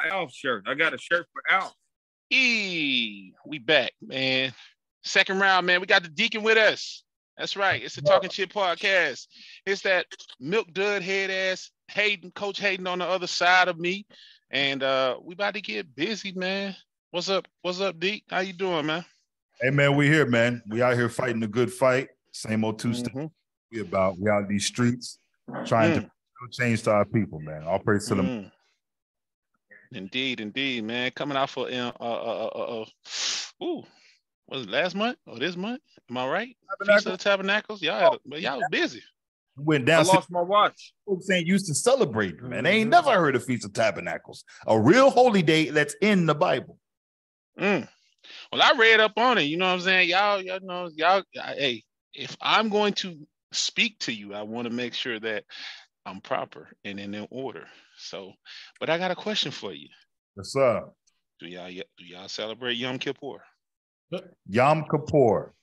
Alf shirt. I got a shirt for Alf. We back, man. Second round, man. We got the Deacon with us. That's right. It's the Talking Shit podcast. It's that milk dud head ass Hayden, Coach Hayden on the other side of me. And we about to get busy, man. What's up? What's up, Deke? How you doing, man? Hey, man, we here, man. We out here fighting a good fight. Same old two-step. We out in these streets trying to change to our people, man. All praise to them. Indeed, man. Coming out for was it last month or this month? Am I right? Feast of the Tabernacles. Y'all was busy. Went down. I lost my watch. Folks ain't used to celebrate, man. They ain't never heard of Feast of Tabernacles, a real holy day that's in the Bible. Well, I read up on it. You know what I'm saying? Y'all know, hey, if I'm going to speak to you, I want to make sure that I'm proper and in order. So, but I got a question for you. Yes, sir. Do y'all celebrate Yom Kippur? Yom Kippur.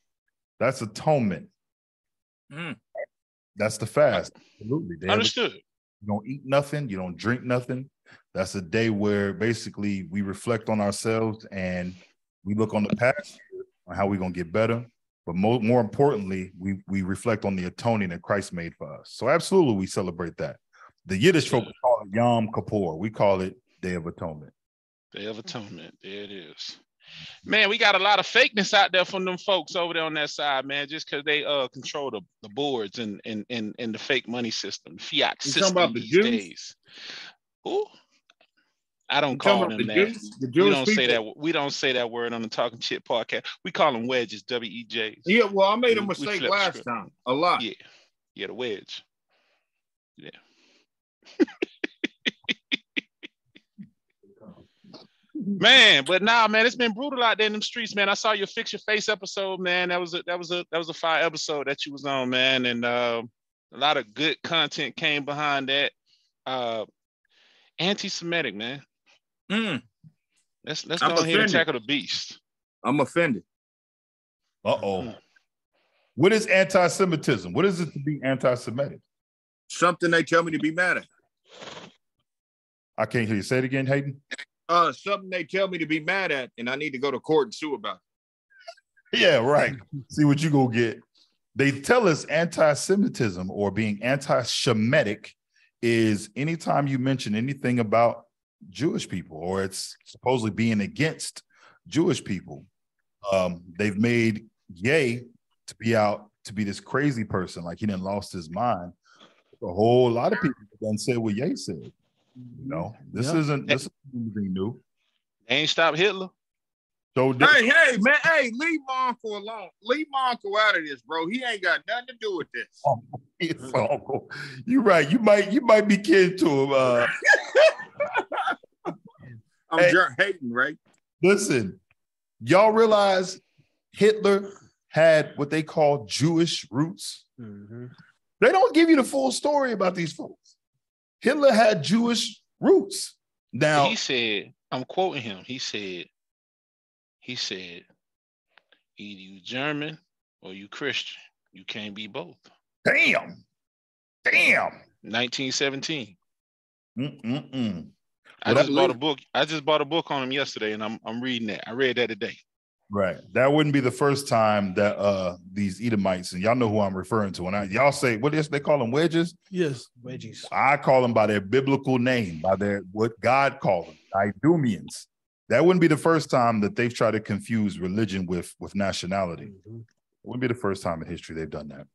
That's atonement. That's the fast. Absolutely. Understood. You don't eat nothing. You don't drink nothing. That's a day where basically we reflect on ourselves and we look on the past on how we're going to get better. But more importantly, we reflect on the atoning that Christ made for us. So absolutely, we celebrate that. The Yiddish folk call it Yom Kippur. We call it Day of Atonement. Day of Atonement. There it is. Man, we got a lot of fakeness out there from them folks over there on that side, man, just because they control the boards and the fake money system, fiat system these days. Who? I don't call them that. We don't say that. We don't say that word on the Talking Shit podcast. We call them wedges, WEJs. Yeah, well, I made a mistake last time. A lot. Yeah, the wedge. Yeah. Man, but nah, man, it's been brutal out there in them streets, man. I saw your Fix Your Face episode, man. That was a fire episode that you was on, man, and a lot of good content came behind that. Anti-Semitic, man. Let's go ahead and tackle the beast. I'm offended. What is anti-Semitism? What is it to be anti-Semitic? Something they tell me to be mad at. I can't hear you. Say it again, Hayden. Something they tell me to be mad at, and I need to go to court and sue about it. Yeah, right. See what you gonna get. They tell us anti-Semitism or being anti-Shemitic is anytime you mention anything about Jewish people, or it's supposedly being against Jewish people. They've made Ye to be this crazy person, like he done lost his mind. A whole lot of people done said what Ye said. You know, this isn't anything new. They ain't stopped Hitler. So hey, man, leave my uncle alone. Leave my uncle out of this, bro. He ain't got nothing to do with this. Uncle. You're right. You might be kin to him. I'm hating, right? Listen, y'all realize Hitler had what they call Jewish roots. They don't give you the full story about these folks. Hitler had Jewish roots. Now he said, I'm quoting him. He said, either you German or you Christian. You can't be both. Damn. 1917. I just bought a book on him yesterday, and I'm reading that. I read that today. Right. That wouldn't be the first time that these Edomites, and y'all know who I'm referring to. When y'all say, what is they call them, wedges? Yes, wedgies. I call them by their biblical name, by what God called them, Idumeans. That wouldn't be the first time that they've tried to confuse religion with nationality. It wouldn't be the first time in history they've done that.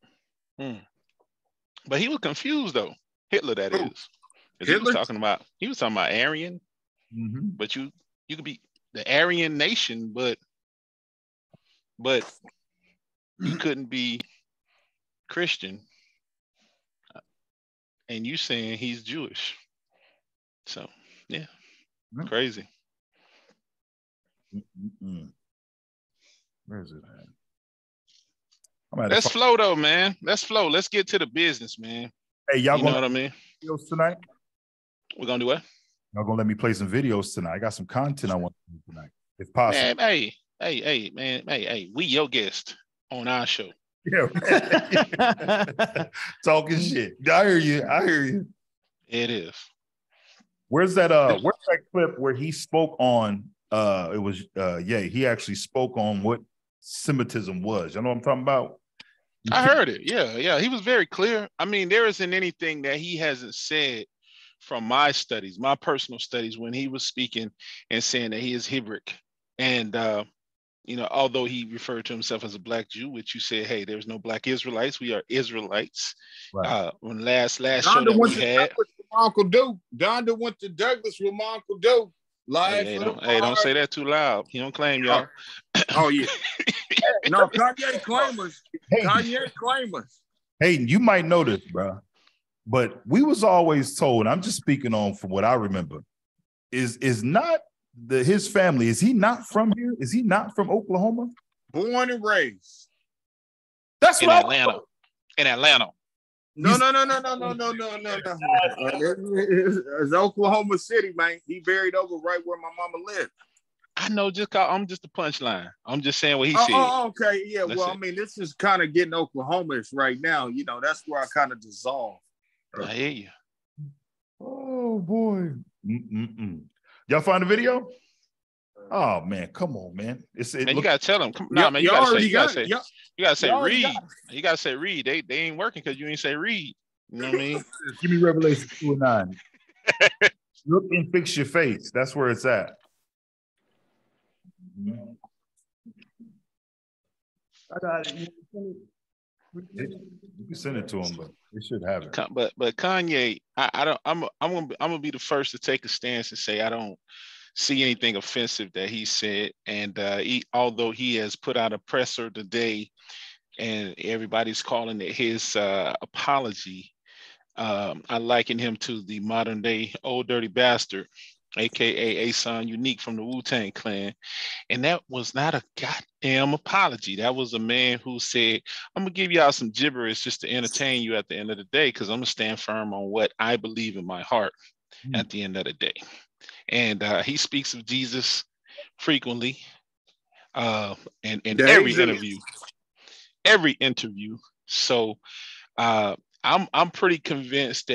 But he was confused though. Hitler, that is. He was talking about Aryan, but you could be the Aryan nation, but you couldn't be Christian, and you saying he's Jewish. So yeah, crazy. Where is it, man? Let's flow though, man. Let's flow. Let's get to the business, man. Hey, y'all know what I mean? Videos tonight? We're gonna do what? Y'all gonna let me play some videos tonight? I got some content I want to do tonight, if possible. Man, hey, we your guest on our show. Yeah, talking shit. I hear you. It is. Where's that clip where he spoke on he actually spoke on what Semitism was. You know what I'm talking about? I heard it. Yeah. He was very clear. I mean, there isn't anything that he hasn't said from my studies, my personal studies, when he was speaking and saying that he is Iuic. And although he referred to himself as a black Jew, which you said, hey, there's no black Israelites, we are Israelites. Right. When last show that we had, Uncle Do. Donda went to Douglas with my Uncle Do. Don't say that too loud. He don't claim y'all. Oh yeah. No, Kanye claimers. Kanye claimers. Hayden, you might know this, bro, but we was always told, I'm just speaking on from what I remember, is not his family, is he not from here? Is he not from Oklahoma? Born and raised. That's in what Atlanta. In Atlanta. No. It's Oklahoma City, man. He buried over right where my mama lived. I know, I'm just the punchline. I'm just saying what he said. Oh, okay. Yeah, That's I mean, this is kind of getting Oklahoma-ish right now. That's where I kind of dissolve. I hear you. Oh, boy. Y'all find the video? Oh, man, come on, man. You got to tell them. You got to say read. You got to say read. They ain't working because you ain't say read. You know what I mean? Give me Revelation 2:9. Look and fix your face. That's where it's at. I got it. You can send it to him, but they should have it. But Kanye, I'm gonna be the first to take a stance and say I don't see anything offensive that he said. And although he has put out a presser today, and everybody's calling it his apology, I liken him to the modern day old dirty bastard, aka Iuic from the Wu-Tang Clan. And that was not a goddamn apology. That was a man who said, I'm gonna give y'all some gibberish just to entertain you at the end of the day, because I'm gonna stand firm on what I believe in my heart at the end of the day. And he speaks of Jesus frequently in every interview. So I'm pretty convinced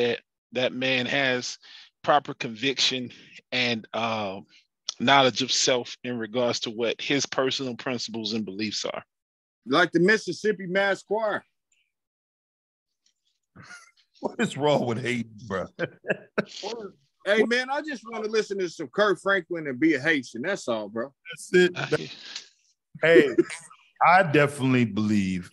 that man has proper conviction and knowledge of self in regards to what his personal principles and beliefs are. Like the Mississippi Mass Choir. What is wrong with Hayden, bro? Hey, man, I just want to listen to some Kurt Franklin and be a Haitian. That's all, bro. That's it. Hey, I definitely believe,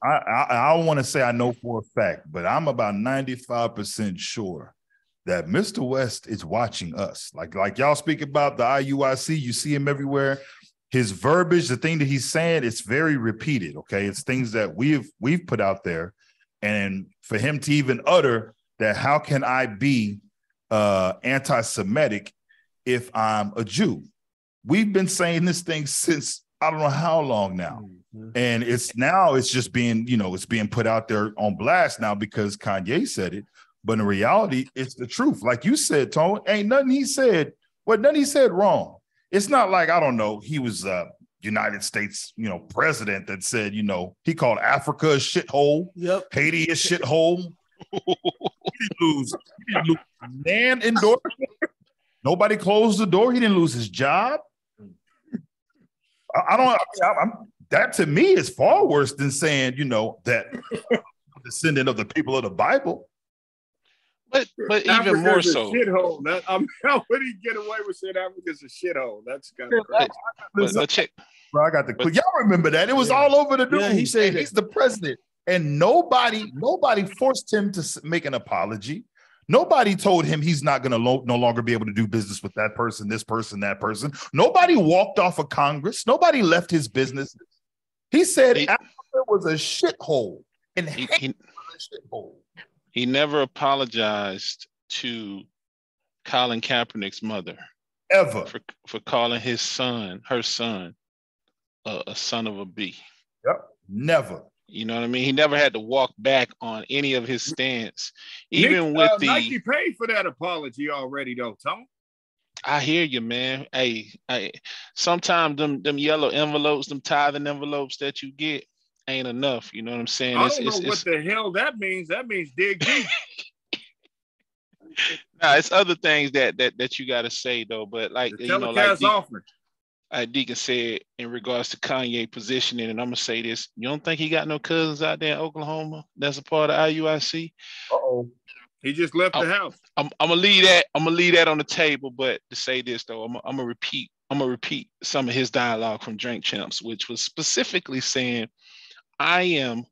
I don't want to say I know for a fact, but I'm about 95% sure that Mr. West is watching us. Like y'all speak about the IUIC, you see him everywhere. His verbiage, the thing that he's saying, it's very repeated, okay? It's things that we've put out there. And for him to even utter that, how can I be anti-Semitic if I'm a Jew? We've been saying this thing since I don't know how long now. And it's just being, it's being put out there on blast now because Kanye said it. But in reality, it's the truth. Like you said, Tone, ain't nothing he said wrong. It's not like, I don't know, he was United States, president that said, he called Africa a shithole. Yep. Haiti a shithole. He didn't lose man endorsement. Nobody closed the door. He didn't lose his job. That to me is far worse than saying, that descendant of the people of the Bible. But even more so, shithole. How would he get away with saying Africa's a shithole? That's kind of crazy. Bro, I got the clip. Y'all remember that? It was all over the news. Yeah, he said he's the president, and nobody forced him to make an apology. Nobody told him he's not going to no longer be able to do business with that person, this person, that person. Nobody walked off of Congress. Nobody left his business. He said Africa was a shithole, and he was a shithole. He never apologized to Colin Kaepernick's mother ever for calling her son, a son of a B. Yep, never. You know what I mean? He never had to walk back on any of his stance, even with the Nike paid for that apology already, though, Tom. I hear you, man. Hey, sometimes them yellow envelopes, them tithing envelopes that you get, ain't enough. You know what I'm saying? I don't know what the hell that means. That means dig deep. Nah, it's other things that you got to say though. But like The you know, like telecast offering. Deacon said in regards to Kanye positioning, and I'm gonna say this: you don't think he got no cousins out there in Oklahoma that's a part of IUIC? He just left the house. I'm gonna leave that. I'm gonna leave that on the table. But to say this though, I'm gonna repeat. I'm gonna repeat some of his dialogue from Drink Champs, which was specifically saying, "I am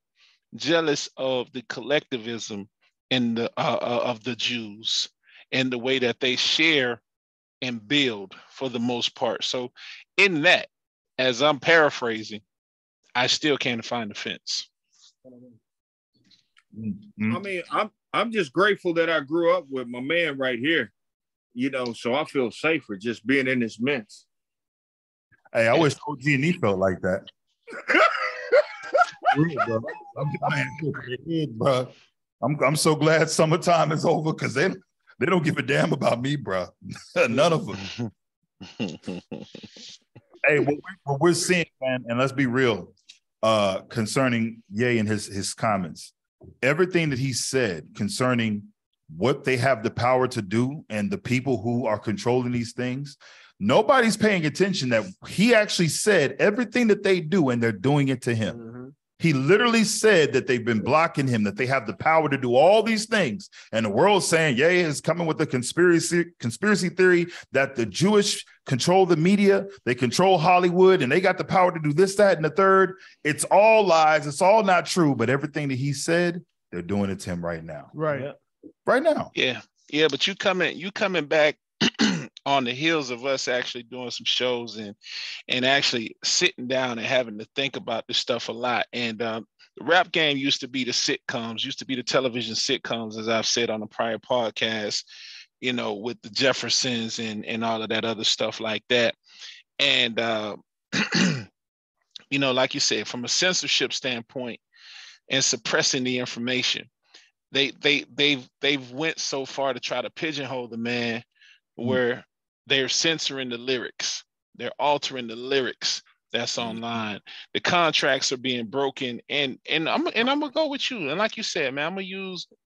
jealous of the collectivism and the of the Jews and the way that they share and build for the most part." So, in that, as I'm paraphrasing, I still can't find the fence. Mm-hmm. I mean, I'm just grateful that I grew up with my man right here, you know, so I feel safer just being in this mess. Hey, I wish OG&E felt like that. Real, bro. I'm so glad summertime is over because they don't give a damn about me, bro. None of them. Hey, what we're seeing, man, and let's be real, concerning Ye and his comments. Everything that he said concerning what they have the power to do and the people who are controlling these things, nobody's paying attention that he actually said everything that they do and they're doing it to him. Mm-hmm. He literally said that they've been blocking him, that they have the power to do all these things. And the world's saying, Ye is coming with a conspiracy theory that the Jewish control the media, they control Hollywood, and they got the power to do this, that, and the third. It's all lies. It's all not true. But everything that he said, they're doing it to him right now. Right. Yeah. Right now. Yeah. Yeah. But you coming back on the heels of us actually doing some shows and actually sitting down and having to think about this stuff a lot. And the rap game used to be the sitcoms, used to be the television sitcoms, as I've said on a prior podcast, you know, with the Jeffersons and all of that other stuff like that. And, you know, like you said, from a censorship standpoint and suppressing the information, they've went so far to try to pigeonhole the man where they're censoring the lyrics. They're altering the lyrics that's online. The contracts are being broken. And I'm gonna go with you. And like you said, man, I'm gonna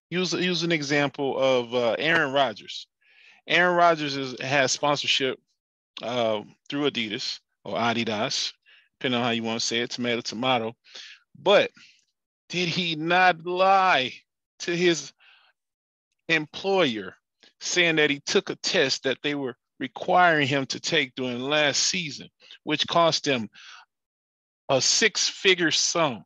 use an example of Aaron Rodgers. Aaron Rodgers has sponsorship through Adidas or Adidas, depending on how you want to say it, tomato. But did he not lie to his employer saying that he took a test that they were requiring him to take during last season, which cost him a six-figure sum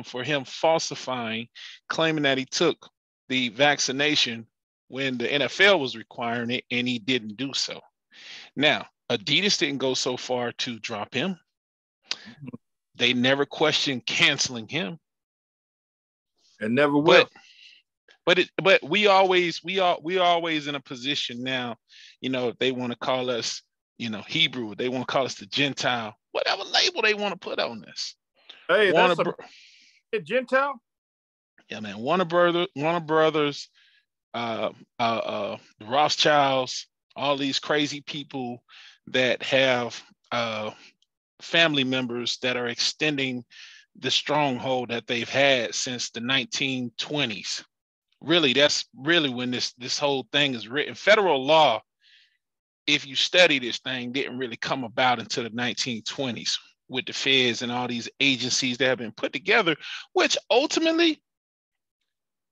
for him falsifying, claiming that he took the vaccination when the NFL was requiring it and he didn't do so. Now, Adidas didn't go so far to drop him. They never questioned canceling him. And never will. But we always in a position now, you know, they want to call us, you know, Hebrew, they want to call us the Gentile, whatever label they want to put on this. Hey, that's a Gentile? Yeah, man. Warner Brothers, the Rothschilds, all these crazy people that have family members that are extending the stronghold that they've had since the 1920s. Really, that's really when this whole thing is written. Federal law, if you study this thing, didn't really come about until the 1920s with the feds and all these agencies that have been put together, which ultimately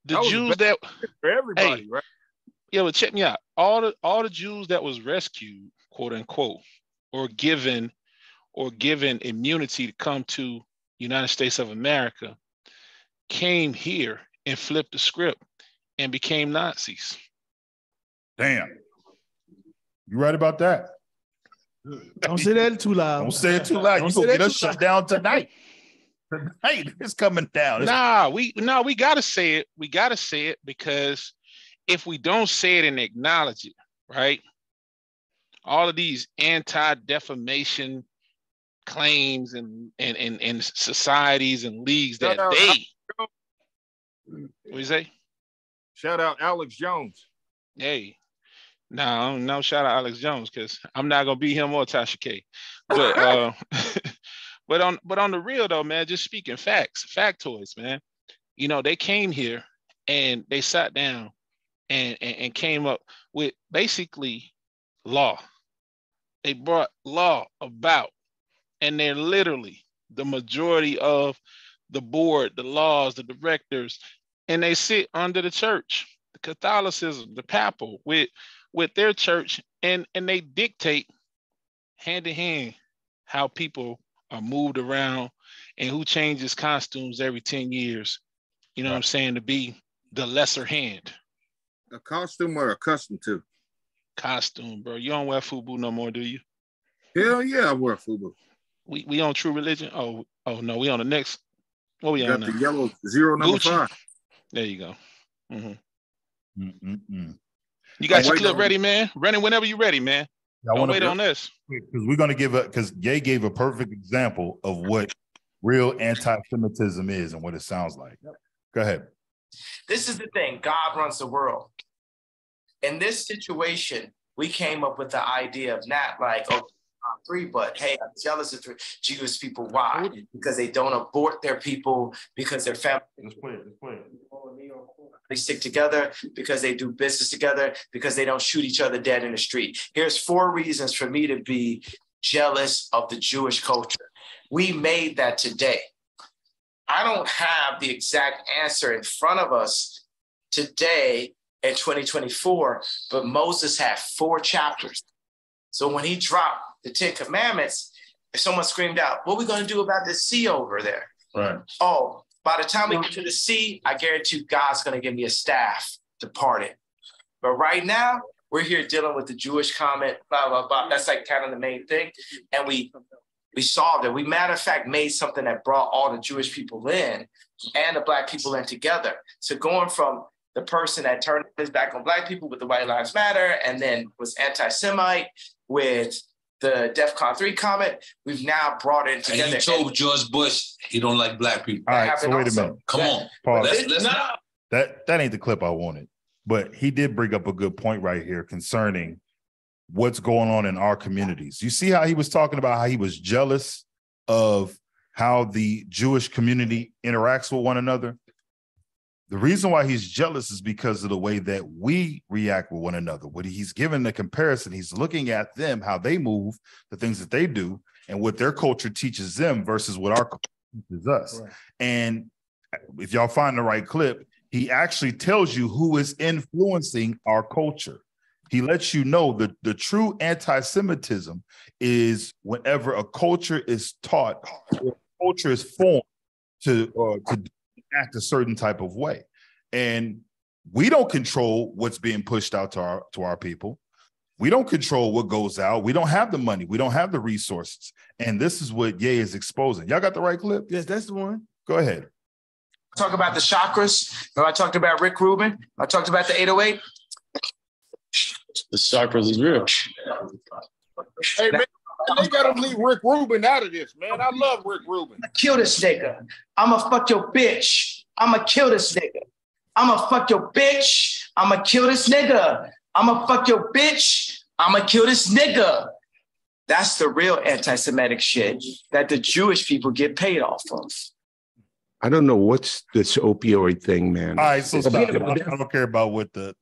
the Jews that for everybody, right? Yeah, but check me out. All the Jews that was rescued, quote unquote, or given immunity to come to United States of America, came here and flipped the script and became Nazis. Damn. You right about that? Don't say that too loud. Don't say it too loud. You're gonna get us shut down tonight. Tonight it's coming down. We gotta say it. We gotta say it because if we don't say it and acknowledge it, right? All of these anti-defamation claims and societies and leagues that what do you say? Shout out Alex Jones. Hey, no, shout out Alex Jones because I'm not gonna be him or Tasha K. But but on the real though, man, just speaking factoids, man. You know, they came here and they sat down and came up with basically law. They brought law about, and they're literally the majority of the board, the laws, the directors, and they sit under the church, the Catholicism, the papal with their church, and they dictate hand in hand how people are moved around and who changes costumes every 10 years. You know what I'm saying? To be the lesser hand. A costume or accustomed to? Costume, bro. You don't wear FUBU no more, do you? Hell yeah, I wear FUBU. We on True Religion? Oh no, we on the next. What we on now? Got the yellow 0 number Gucci. 5. There you go. Mm-hmm. You got your clip ready, man? Ready whenever you're ready, man. Don't wait on this. Because we're going to because Ye gave a perfect example of what real anti-Semitism is and what it sounds like. Go ahead. This is the thing. God runs the world. In this situation, we came up with the idea of not like, oh, 3, but hey, I'm jealous of Jewish people. Why? Because they don't abort their people, because their family. They stick together, because they do business together, because they don't shoot each other dead in the street. Here's 4 reasons for me to be jealous of the Jewish culture. We made that today. I don't have the exact answer in front of us today in 2024, but Moses had 4 chapters. So when he dropped the 10 Commandments, if someone screamed out, what are we going to do about this sea over there? Right. Oh, by the time we get to the sea, I guarantee you God's going to give me a staff to part it. But right now, we're here dealing with the Jewish comment, blah, blah, blah. That's like kind of the main thing. And we solved it. We, matter of fact, made something that brought all the Jewish people in and the Black people in together. So going from the person that turned his back on Black people with the White Lives Matter and then was anti-Semite with the DEFCON 3 comment, we've now brought it together. And he told George Bush he don't like Black people. All right, so wait a minute. Come on. Pause. Let's not. That ain't the clip I wanted. But he did bring up a good point right here concerning what's going on in our communities. You see how he was talking about how he was jealous of how the Jewish community interacts with one another? The reason why he's jealous is because of the way that we react with one another. When he's given the comparison, he's looking at them, how they move, the things that they do, and what their culture teaches them versus what our culture teaches us. Right. And if y'all find the right clip, he actually tells you who is influencing our culture. He lets you know that the true anti-Semitism is whenever a culture is taught, or a culture is formed to act a certain type of way. And we don't control what's being pushed out to our people. We don't control what goes out. We don't have the money. We don't have the resources. And this is what Ye is exposing. Y'all got the right clip? Yes, that's the one. Go ahead. Talk about the chakras. I talked about Rick Rubin. I talked about the 808. The chakras is real. Hey, man. They gotta leave Rick Rubin out of this, man. I love Rick Rubin. Kill this nigga. I'ma fuck your bitch. I'ma kill this nigga. I'ma fuck your bitch. I'ma kill this nigga. I'ma fuck your bitch. I'ma kill this nigga. That's the real anti-Semitic shit that the Jewish people get paid off of. I don't know what's this opioid thing, man. All right, so stop. I don't care about what the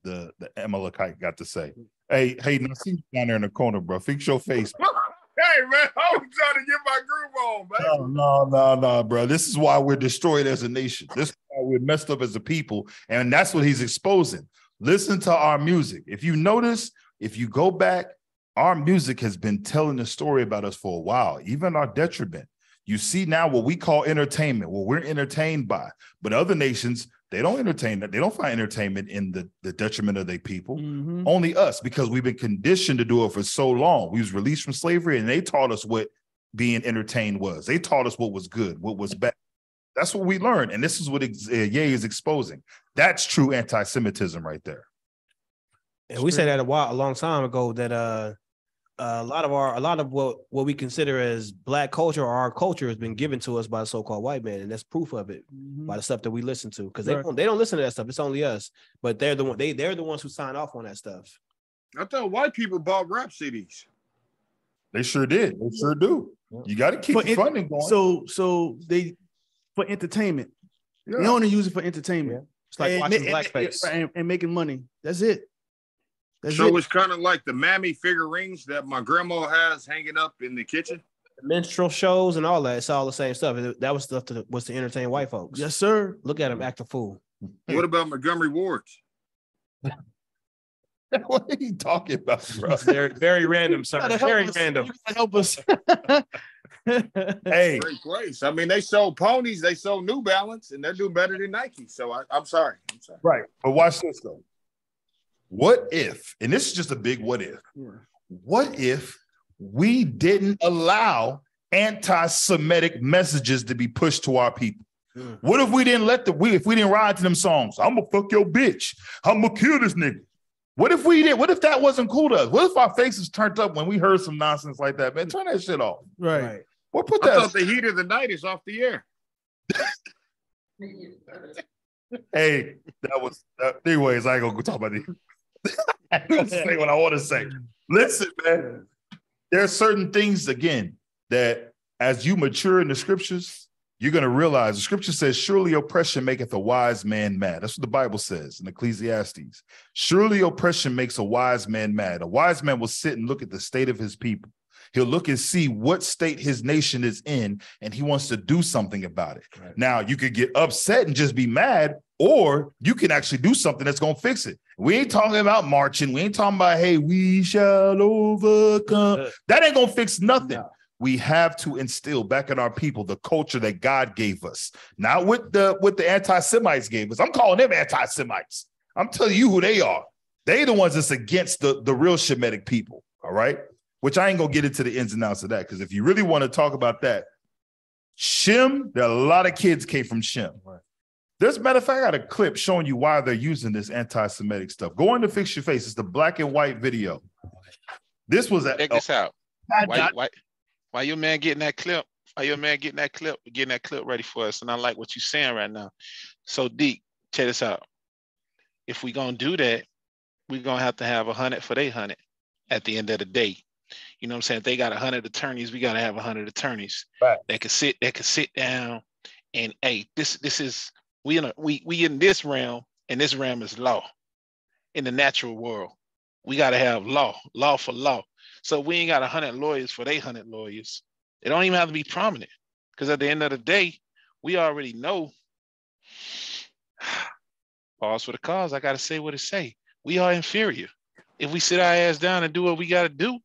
Amalekite got to say. Hey, Hayden, I see you down there in the corner, bro. Fix your face. Hey, man, I was trying to get my groove on, man. No, bro. This is why we're destroyed as a nation. This is why we're messed up as a people. And that's what he's exposing. Listen to our music. If you notice, if you go back, our music has been telling the story about us for a while, even our detriment. You see now what we call entertainment, what we're entertained by. But other nations, they don't entertain that. They don't find entertainment in the detriment of their people. Mm-hmm. Only us, because we've been conditioned to do it for so long. We was released from slavery, and they taught us what being entertained was. They taught us what was good, what was bad. That's what we learned, and this is what Ye is exposing. That's true anti-Semitism right there. And we said that a long time ago that a lot of what we consider as Black culture or our culture has been given to us by the so-called white man, and that's proof of it by the stuff that we listen to. Because they don't listen to that stuff. It's only us, but they're the ones who sign off on that stuff. I thought white people bought rap CDs. They sure did. They sure do. You got to keep the funding going. So they for entertainment. Yeah. They only use it for entertainment. Yeah. It's like watching blackface and making money. That's it. It's kind of like the mammy figurines that my grandma has hanging up in the kitchen. The minstrel shows and all that. It's all the same stuff. That was stuff was to entertain white folks. Yes, sir. Look at him act a fool. What about Montgomery Wards? What are you talking about, bro? They're very random, sir. Very random. Help us. Hey, Great place. I mean, they sold ponies, they sold New Balance, and they're doing better than Nike. So I'm sorry. Right. But watch this though. What if, and this is just a big what if, what if we didn't allow anti-Semitic messages to be pushed to our people? What if we didn't if we didn't ride to them songs? I'm gonna fuck your bitch. I'm gonna kill this nigga. What if we did? What if that wasn't cool to us? What if our faces turned up when we heard some nonsense like that? Man, turn that shit off. Right. What put I that? thought the heat of the night is off the air. Hey, that was. Anyways, I ain't gonna talk about it. I'm gonna say what I want to say. Listen, man. There are certain things again that, as you mature in the scriptures, you're going to realize the scripture says, surely oppression maketh a wise man mad. That's what the Bible says in Ecclesiastes. Surely oppression makes a wise man mad. A wise man will sit and look at the state of his people. He'll look and see what state his nation is in, and he wants to do something about it. Right. Now, you could get upset and just be mad, or you can actually do something that's going to fix it. We ain't talking about marching. We ain't talking about, hey, we shall overcome. That ain't going to fix nothing. No. We have to instill back in our people the culture that God gave us, not what the anti-Semites gave us. I'm calling them anti-Semites. I'm telling you who they are. They the ones that's against the real Shemitic people, all right? Which I ain't going to get into the ins and outs of that, because if you really want to talk about that, Shem, there are a lot of kids came from Shem. Right. There's a matter of fact, I got a clip showing you why they're using this anti-Semitic stuff. Go on to Fix Your Face. It's the black and white video. This was check this out. Why your man getting that clip? Getting that clip ready for us. And I like what you're saying right now. So Deke, check this out. If we're gonna do that, we're gonna have to have 100 for they 100 at the end of the day. You know what I'm saying? If they got 100 attorneys, we gotta have 100 attorneys. Right. That could sit down and hey, this is we in this realm, and this realm is law. In the natural world, we gotta have law for law. So we ain't got 100 lawyers for they 100 lawyers. It don't even have to be prominent, because at the end of the day, we already know. Pause for the cause. I got to say what it say. We are inferior. If we sit our ass down and do what we got to do,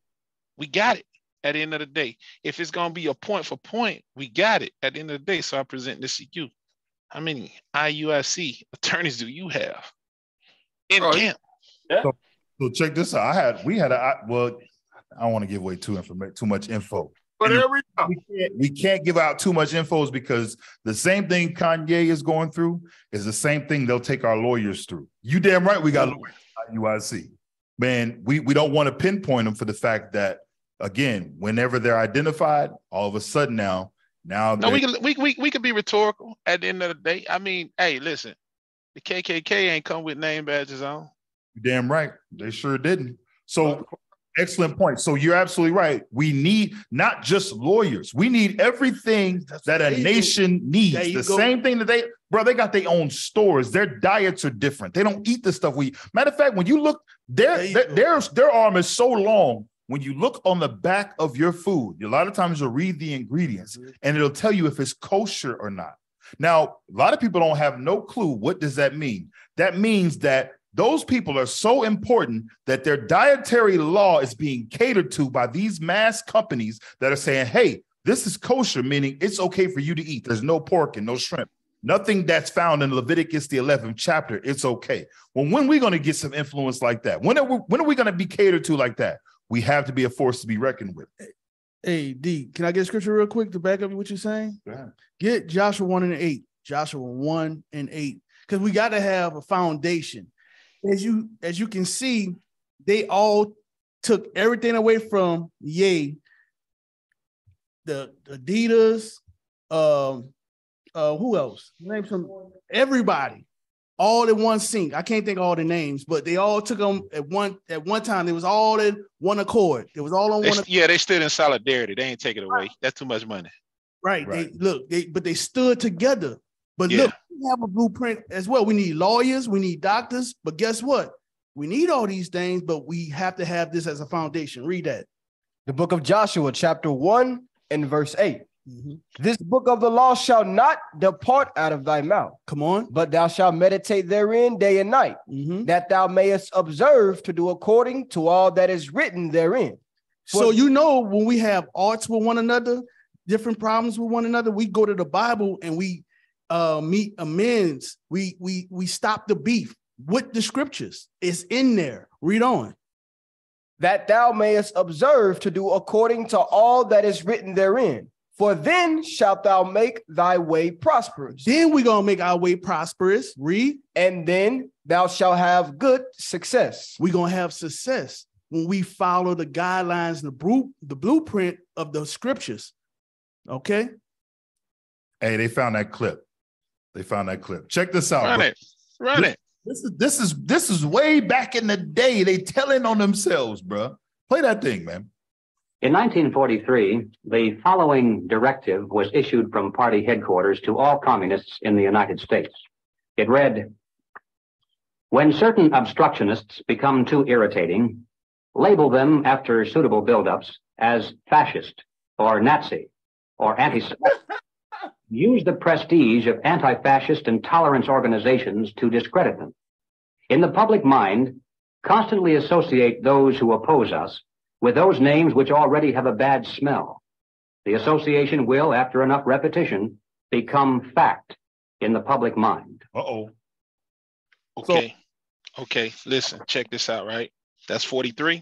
we got it at the end of the day. If it's going to be a point for point, we got it at the end of the day. So I present this to you. How many IUIC attorneys do you have in camp? Yeah. So check this out. I don't want to give away too much info. But we can't give out too much info because the same thing Kanye is going through is the same thing they'll take our lawyers through. You damn right we got lawyers at UIC. Man, we don't want to pinpoint them for the fact that, again, whenever they're identified, all of a sudden now no, we could be rhetorical at the end of the day. I mean, hey, listen, the KKK ain't come with name badges on. You damn right. They sure didn't. So excellent point. So you're absolutely right. We need not just lawyers. We need everything that a nation needs. The same thing that they got their own stores. Their diets are different. They don't eat the stuff we eat. Matter of fact, when you look, their arm is so long. When you look on the back of your food, a lot of times you'll read the ingredients and it'll tell you if it's kosher or not. Now, a lot of people don't have no clue. What does that mean? That means that those people are so important that their dietary law is being catered to by these mass companies that are saying, hey, this is kosher, meaning it's okay for you to eat. There's no pork and no shrimp. Nothing that's found in Leviticus, the 11th chapter, it's okay. Well, when are we going to get some influence like that? When are we going to be catered to like that? We have to be a force to be reckoned with. Hey, D, can I get scripture real quick to back up what you're saying? Get Joshua 1:8. Joshua 1:8. Because we got to have a foundation. As you can see, they all took everything away from the Adidas, who else? Name some everybody, all in one sink. I can't think of all the names, but they all took them at one time. They was all in one accord. It was all on one accord. Yeah, they stood in solidarity. They ain't take it away. That's too much money. Right. They stood together. But look, we have a blueprint as well. We need lawyers, we need doctors, but guess what? We need all these things, but we have to have this as a foundation. Read that. The book of Joshua, chapter 1 and verse 8. This book of the law shall not depart out of thy mouth. Come on. But thou shalt meditate therein day and night, that thou mayest observe to do according to all that is written therein. So when we have arts with one another, different problems with one another, we go to the Bible and we meet amends. We stop the beef with the scriptures. It's in there. Read on. That thou mayest observe to do according to all that is written therein. For then shalt thou make thy way prosperous. Then we're going to make our way prosperous. Read. And then thou shalt have good success. We're going to have success when we follow the guidelines and the blueprint of the scriptures. Okay? Hey, they found that clip. Check this out. Run it. This is way back in the day. They telling on themselves, bro. Play that thing, man. In 1943, the following directive was issued from party headquarters to all communists in the United States. It read, when certain obstructionists become too irritating, label them after suitable buildups as fascist or Nazi or anti-Semitic. Use the prestige of anti-fascist and tolerance organizations to discredit them. In the public mind, constantly associate those who oppose us with those names which already have a bad smell. The association will, after enough repetition, become fact in the public mind. Okay, listen, check this out, right? That's 43.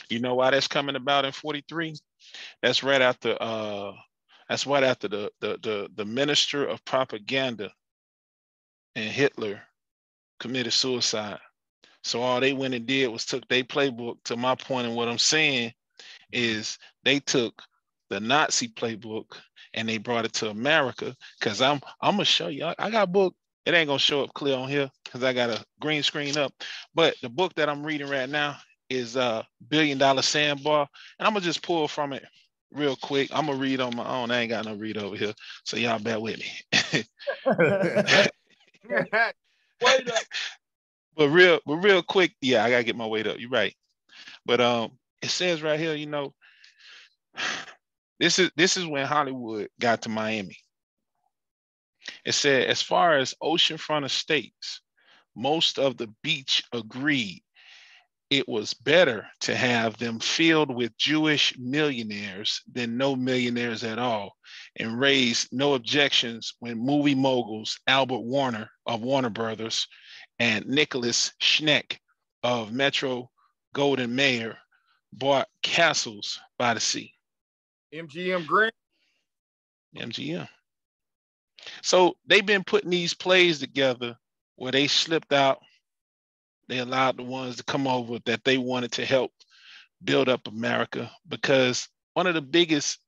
You know why that's coming about in 43? That's right after the minister of propaganda and Hitler committed suicide. So all they went and did was took their playbook. To my point, and what I'm saying is they took the Nazi playbook and they brought it to America. Because I'm gonna show you. I got a book. It ain't gonna show up clear on here because I got a green screen up. But the book that I'm reading right now is $1 Billion Sandbar, and I'm gonna just pull from it real quick. I'm gonna read on my own. I ain't got no read over here, so y'all bear with me. Wait up. But real quick, yeah, I gotta get my weight up. You're right. But it says right here, this is when Hollywood got to Miami. It said, as far as oceanfront estates, most of the beach agreed it was better to have them filled with Jewish millionaires than no millionaires at all, and raised no objections when movie moguls Albert Warner of Warner Brothers and Nicholas Schneck of Metro Golden Mayer bought castles by the sea. MGM Grant. MGM. So they've been putting these plays together where they slipped out. They allowed the ones to come over that they wanted to help build up America, because one of the biggest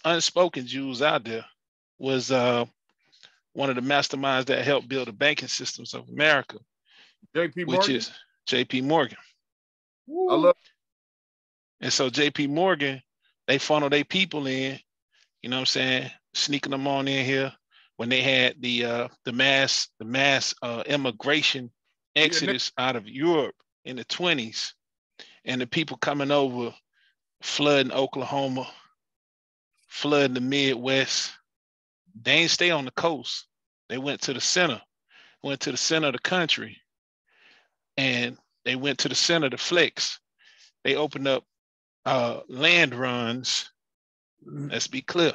unspoken Jews out there was one of the masterminds that helped build the banking systems of America, which is J.P. Morgan. I love. And so J.P. Morgan, they funnel their people in, you know what I'm saying, sneaking them on in here when they had the mass immigration exodus out of Europe in the 20s, and the people coming over, flooding Oklahoma, flooding the Midwest. They ain't stay on the coast. They went to the center of the country, and they went to the center to flex. They opened up land runs. Let's be clear.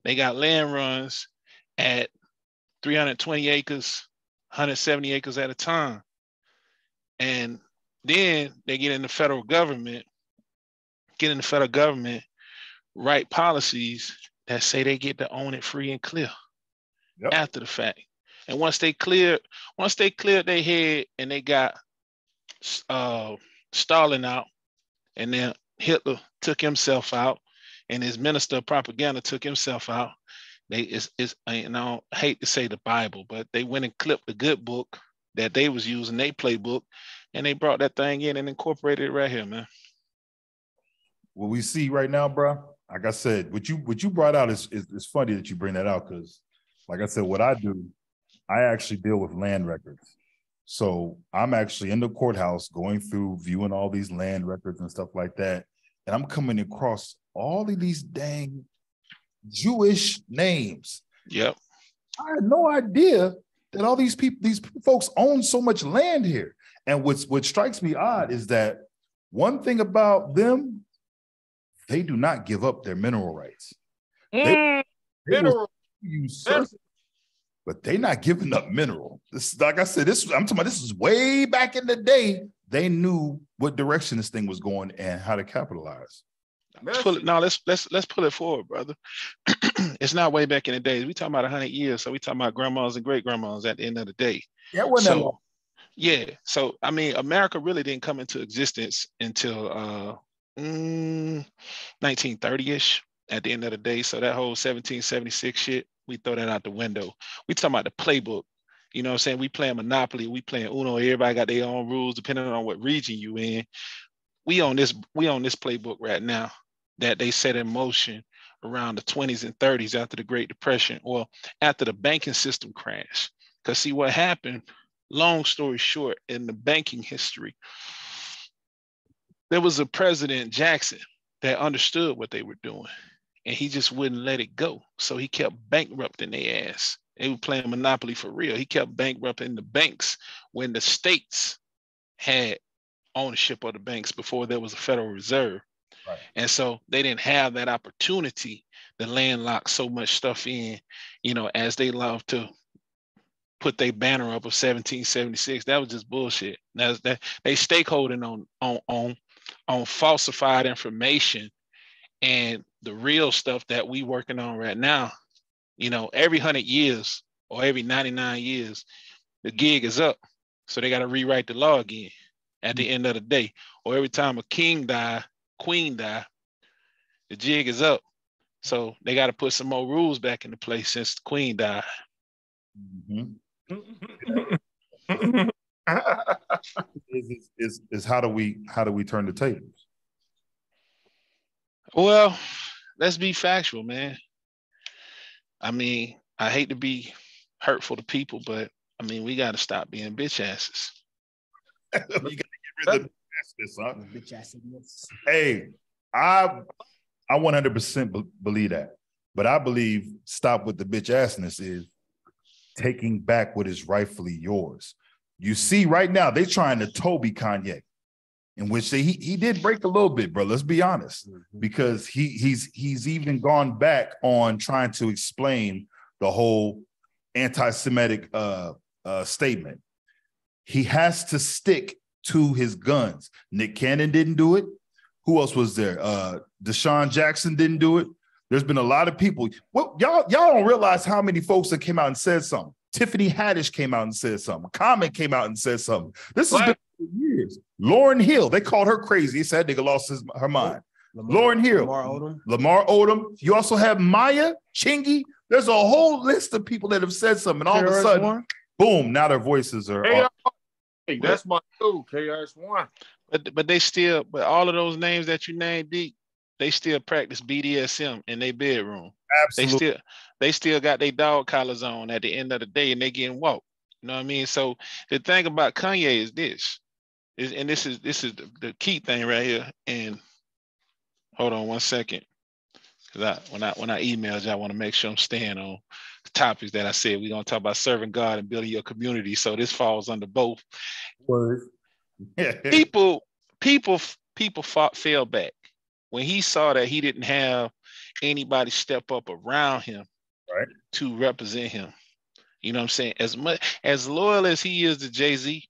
They got land runs at 320 acres, 170 acres at a time. And then they get in the federal government, write policies that say they get to own it free and clear after the fact. And once they cleared their head and they got Stalin out, and then Hitler took himself out, and his minister of propaganda took himself out. I hate to say the Bible, but they went and clipped the good book that they was using, they playbook, and they brought that thing in and incorporated it right here, man. What we see right now, bro, like I said, what you brought out is funny that you bring that out, because like I said, what I do, I actually deal with land records. So I'm actually in the courthouse going through, viewing all these land records and stuff like that. And I'm coming across all of these dang Jewish names. Yep. I had no idea that all these people, these folks own so much land here. And what strikes me odd is that one thing about them, they do not give up their mineral rights. They will usurp, but they're not giving up mineral. This, like I said, I'm talking about this is way back in the day. They knew what direction this thing was going and how to capitalize. Let's pull it forward, brother. It's not way back in the days. We talking about 100 years, so we talking about grandmas and great grandmas at the end of the day. Yeah, wasn't that long. Yeah, so I mean, America really didn't come into existence until 1930-ish at the end of the day. So that whole 1776 shit, we throw that out the window. We talking about the playbook. You know what I'm saying? We playing Monopoly, we playing Uno. Everybody got their own rules depending on what region you in. We on this playbook right now that they set in motion around the 20s and 30s after the Great Depression, or after the banking system crashed. Because see what happened, long story short, in the banking history, there was a President Jackson that understood what they were doing, and he just wouldn't let it go. So he kept bankrupting their ass. They were playing Monopoly for real. He kept bankrupting the banks when the states had ownership of the banks before there was a Federal Reserve. Right. And so they didn't have that opportunity to landlock so much stuff in, you know, as they love to put their banner up of 1776. That was just bullshit. That they stakeholding on falsified information, and the real stuff that we working on right now. You know, every 100 years or every 99 years, the gig is up. So they got to rewrite the law again at the end of the day. Or every time a king die, queen die, the jig is up. So they got to put some more rules back into place since the queen died. Mm-hmm. is how do we turn the tables? Well, let's be factual, man. I mean, I hate to be hurtful to people, but I mean, we got to stop being bitch asses. You got to get rid of the bitch asses. Hey, I 100% believe that, but I believe stop with the bitch assness is taking back what is rightfully yours. You see, right now they're trying to Toby Kanye, in which he did break a little bit, bro. Let's be honest, because he's even gone back on trying to explain the whole anti-Semitic statement. He has to stick to his guns. Nick Cannon didn't do it. Who else was there? Deshaun Jackson didn't do it. There's been a lot of people. Well, y'all don't realize how many folks that came out and said something. Tiffany Haddish came out and said something. Common came out and said something. This has been for years. Lauryn Hill, they called her crazy. They said nigga lost her mind. Lauryn Hill, Lamar Odom. You also have Maya Chingy. There's a whole list of people that have said something. All of a sudden, boom! Now their voices are. Hey, that's my dude, KRS-One. But they still, but all of those names that you named, Deke, they still practice BDSM in their bedroom. Absolutely. They still got their dog collars on at the end of the day, and they getting walked. You know what I mean? So the thing about Kanye is this is the key thing right here. And hold on one second, because when I emailed you, I want to make sure I'm staying on the topics that I said. We're gonna talk about serving God and building your community. So this falls under both. Words. people fell back when he saw that he didn't have anybody step up around him, right, to represent him. You know what I'm saying? As loyal as he is to Jay-Z,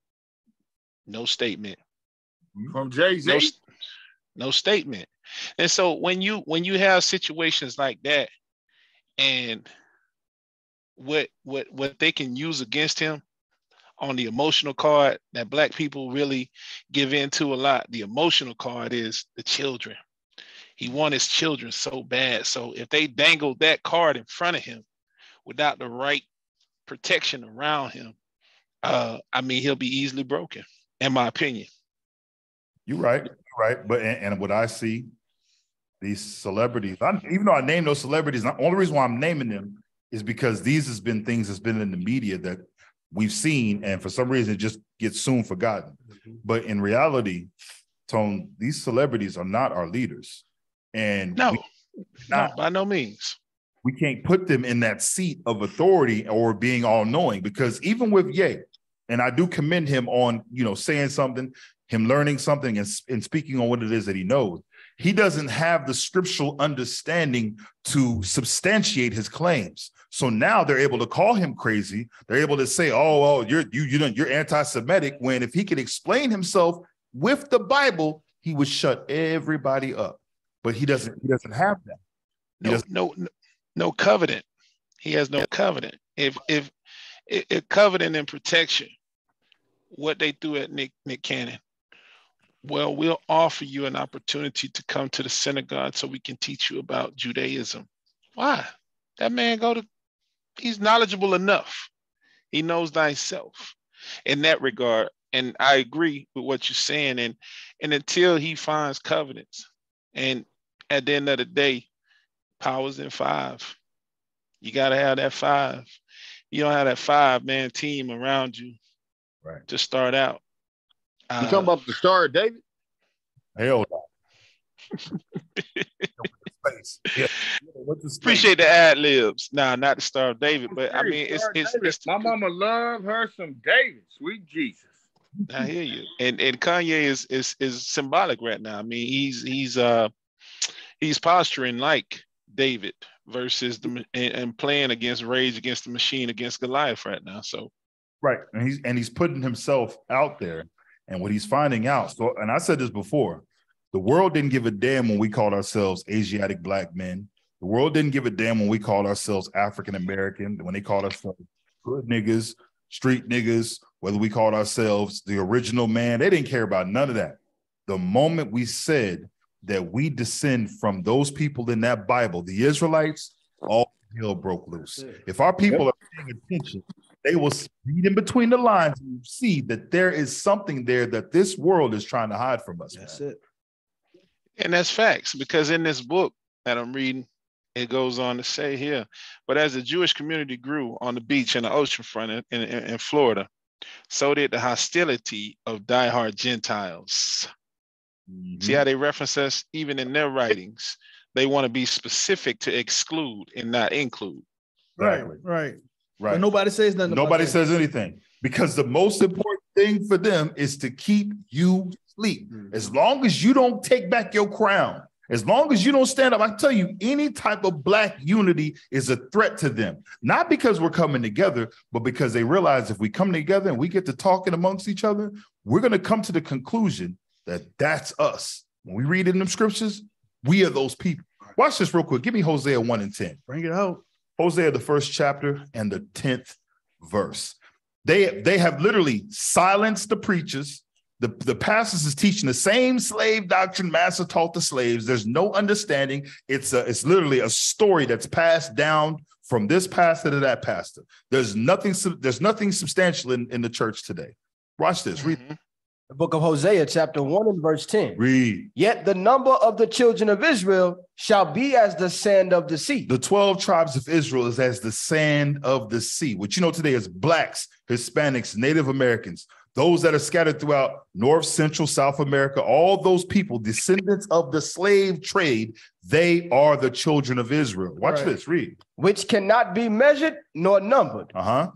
no statement from Jay-Z. No statement. And so when you have situations like that, and what they can use against him on the emotional card that Black people really give into a lot, the emotional card is the children. He wants his children so bad. So if they dangle that card in front of him without the right protection around him, I mean, he'll be easily broken, in my opinion. You're right. But and what I see, these celebrities, even though I name those celebrities, the only reason why I'm naming them is because these has been things that's been in the media that we've seen, and for some reason it just gets soon forgotten. But in reality, Tone, these celebrities are not our leaders. And no, by no means. We can't put them in that seat of authority or being all-knowing, because even with Ye, and I do commend him on, saying something, him learning something and speaking on what it is that he knows, he doesn't have the scriptural understanding to substantiate his claims. So now they're able to call him crazy. They're able to say, "Oh, you're anti-Semitic," when if he could explain himself with the Bible, he would shut everybody up. But he doesn't have that. No covenant. He has no covenant. If covenant and protection, what they threw at Nick Cannon. Well, we'll offer you an opportunity to come to the synagogue so we can teach you about Judaism. Why? That man he's knowledgeable enough. He knows thyself in that regard. And I agree with what you're saying. And until he finds covenants, and at the end of the day, power's in 5. You got to have that 5. You don't have that 5-man team around you to start out. You talking about the Star of David? Hell no. Yeah. Appreciate the ad libs. Nah, not the Star of David, but I mean, it's my mama love her some David. Sweet Jesus. I hear you. And Kanye is symbolic right now. I mean, he's posturing like David versus and playing against Rage Against the Machine against Goliath right now. So and he's putting himself out there. And what he's finding out, and I said this before, the world didn't give a damn when we called ourselves Asiatic black men. The world didn't give a damn when we called ourselves African American, when they called ourselves hood niggas, street niggas, whether we called ourselves the original man. They didn't care about none of that. The moment we said that we descend from those people in that Bible, the Israelites, all hell broke loose. If our people are paying attention, they will read in between the lines and see that there is something there that this world is trying to hide from us. That's it. And that's facts, because in this book that I'm reading, it goes on to say here, but as the Jewish community grew on the beach and the ocean front in Florida, so did the hostility of diehard Gentiles. Mm-hmm. See how they reference us even in their writings? They want to be specific to exclude and not include. Right. But nobody says nothing. Nobody says anything, because the most important thing for them is to keep you asleep. As long as you don't take back your crown, as long as you don't stand up, I tell you, any type of black unity is a threat to them. Not because we're coming together, but because they realize if we come together and we get to talking amongst each other, we're going to come to the conclusion that that's us. When we read in them scriptures, we are those people. Watch this real quick. Give me Hosea 1 and 10. Bring it out. Hosea, the 1st chapter and the 10th verse. They have literally silenced the preachers. The pastors is teaching the same slave doctrine master taught the slaves. There's no understanding. It's literally a story that's passed down from this pastor to that pastor. There's nothing substantial in the church today. Watch this. Read. The book of Hosea, chapter 1 and verse 10. Read. Yet the number of the children of Israel shall be as the sand of the sea. The 12 tribes of Israel is as the sand of the sea, which today is blacks, Hispanics, Native Americans, those that are scattered throughout North, Central, South America, all those people, descendants of the slave trade, they are the children of Israel. Watch this, read. Which cannot be measured nor numbered.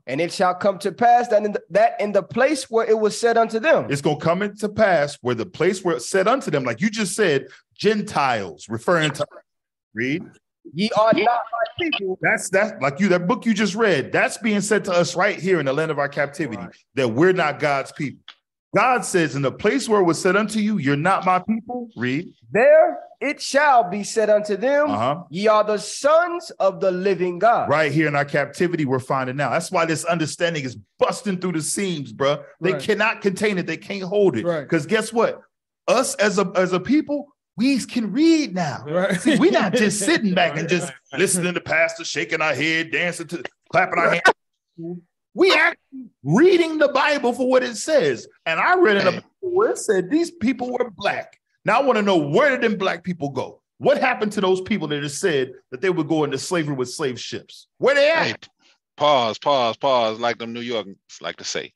And it shall come to pass that in the place where it was said unto them. It's going to come into pass where the place where it said unto them, like you just said, Gentiles, referring to, read. Ye are not my people. That's like that book you just read. That's being said to us right here in the land of our captivity, that we're not God's people. God says, in the place where it was said unto you, you're not my people. Read. There it shall be said unto them, ye are the sons of the living God. Right here in our captivity, we're finding now. That's why this understanding is busting through the seams, bro. They cannot contain it. They can't hold it. Because guess what? Us as a people, we can read now. See, we're not just sitting back and just listening to pastor, shaking our head, dancing to, clapping our hands. We actually reading the Bible for what it says. And I read in the Bible where it said these people were black. Now I want to know, where did them black people go? What happened to those people that have said that they would go into slavery with slave ships? Where they at? Hey, pause, like them New Yorkers like to say.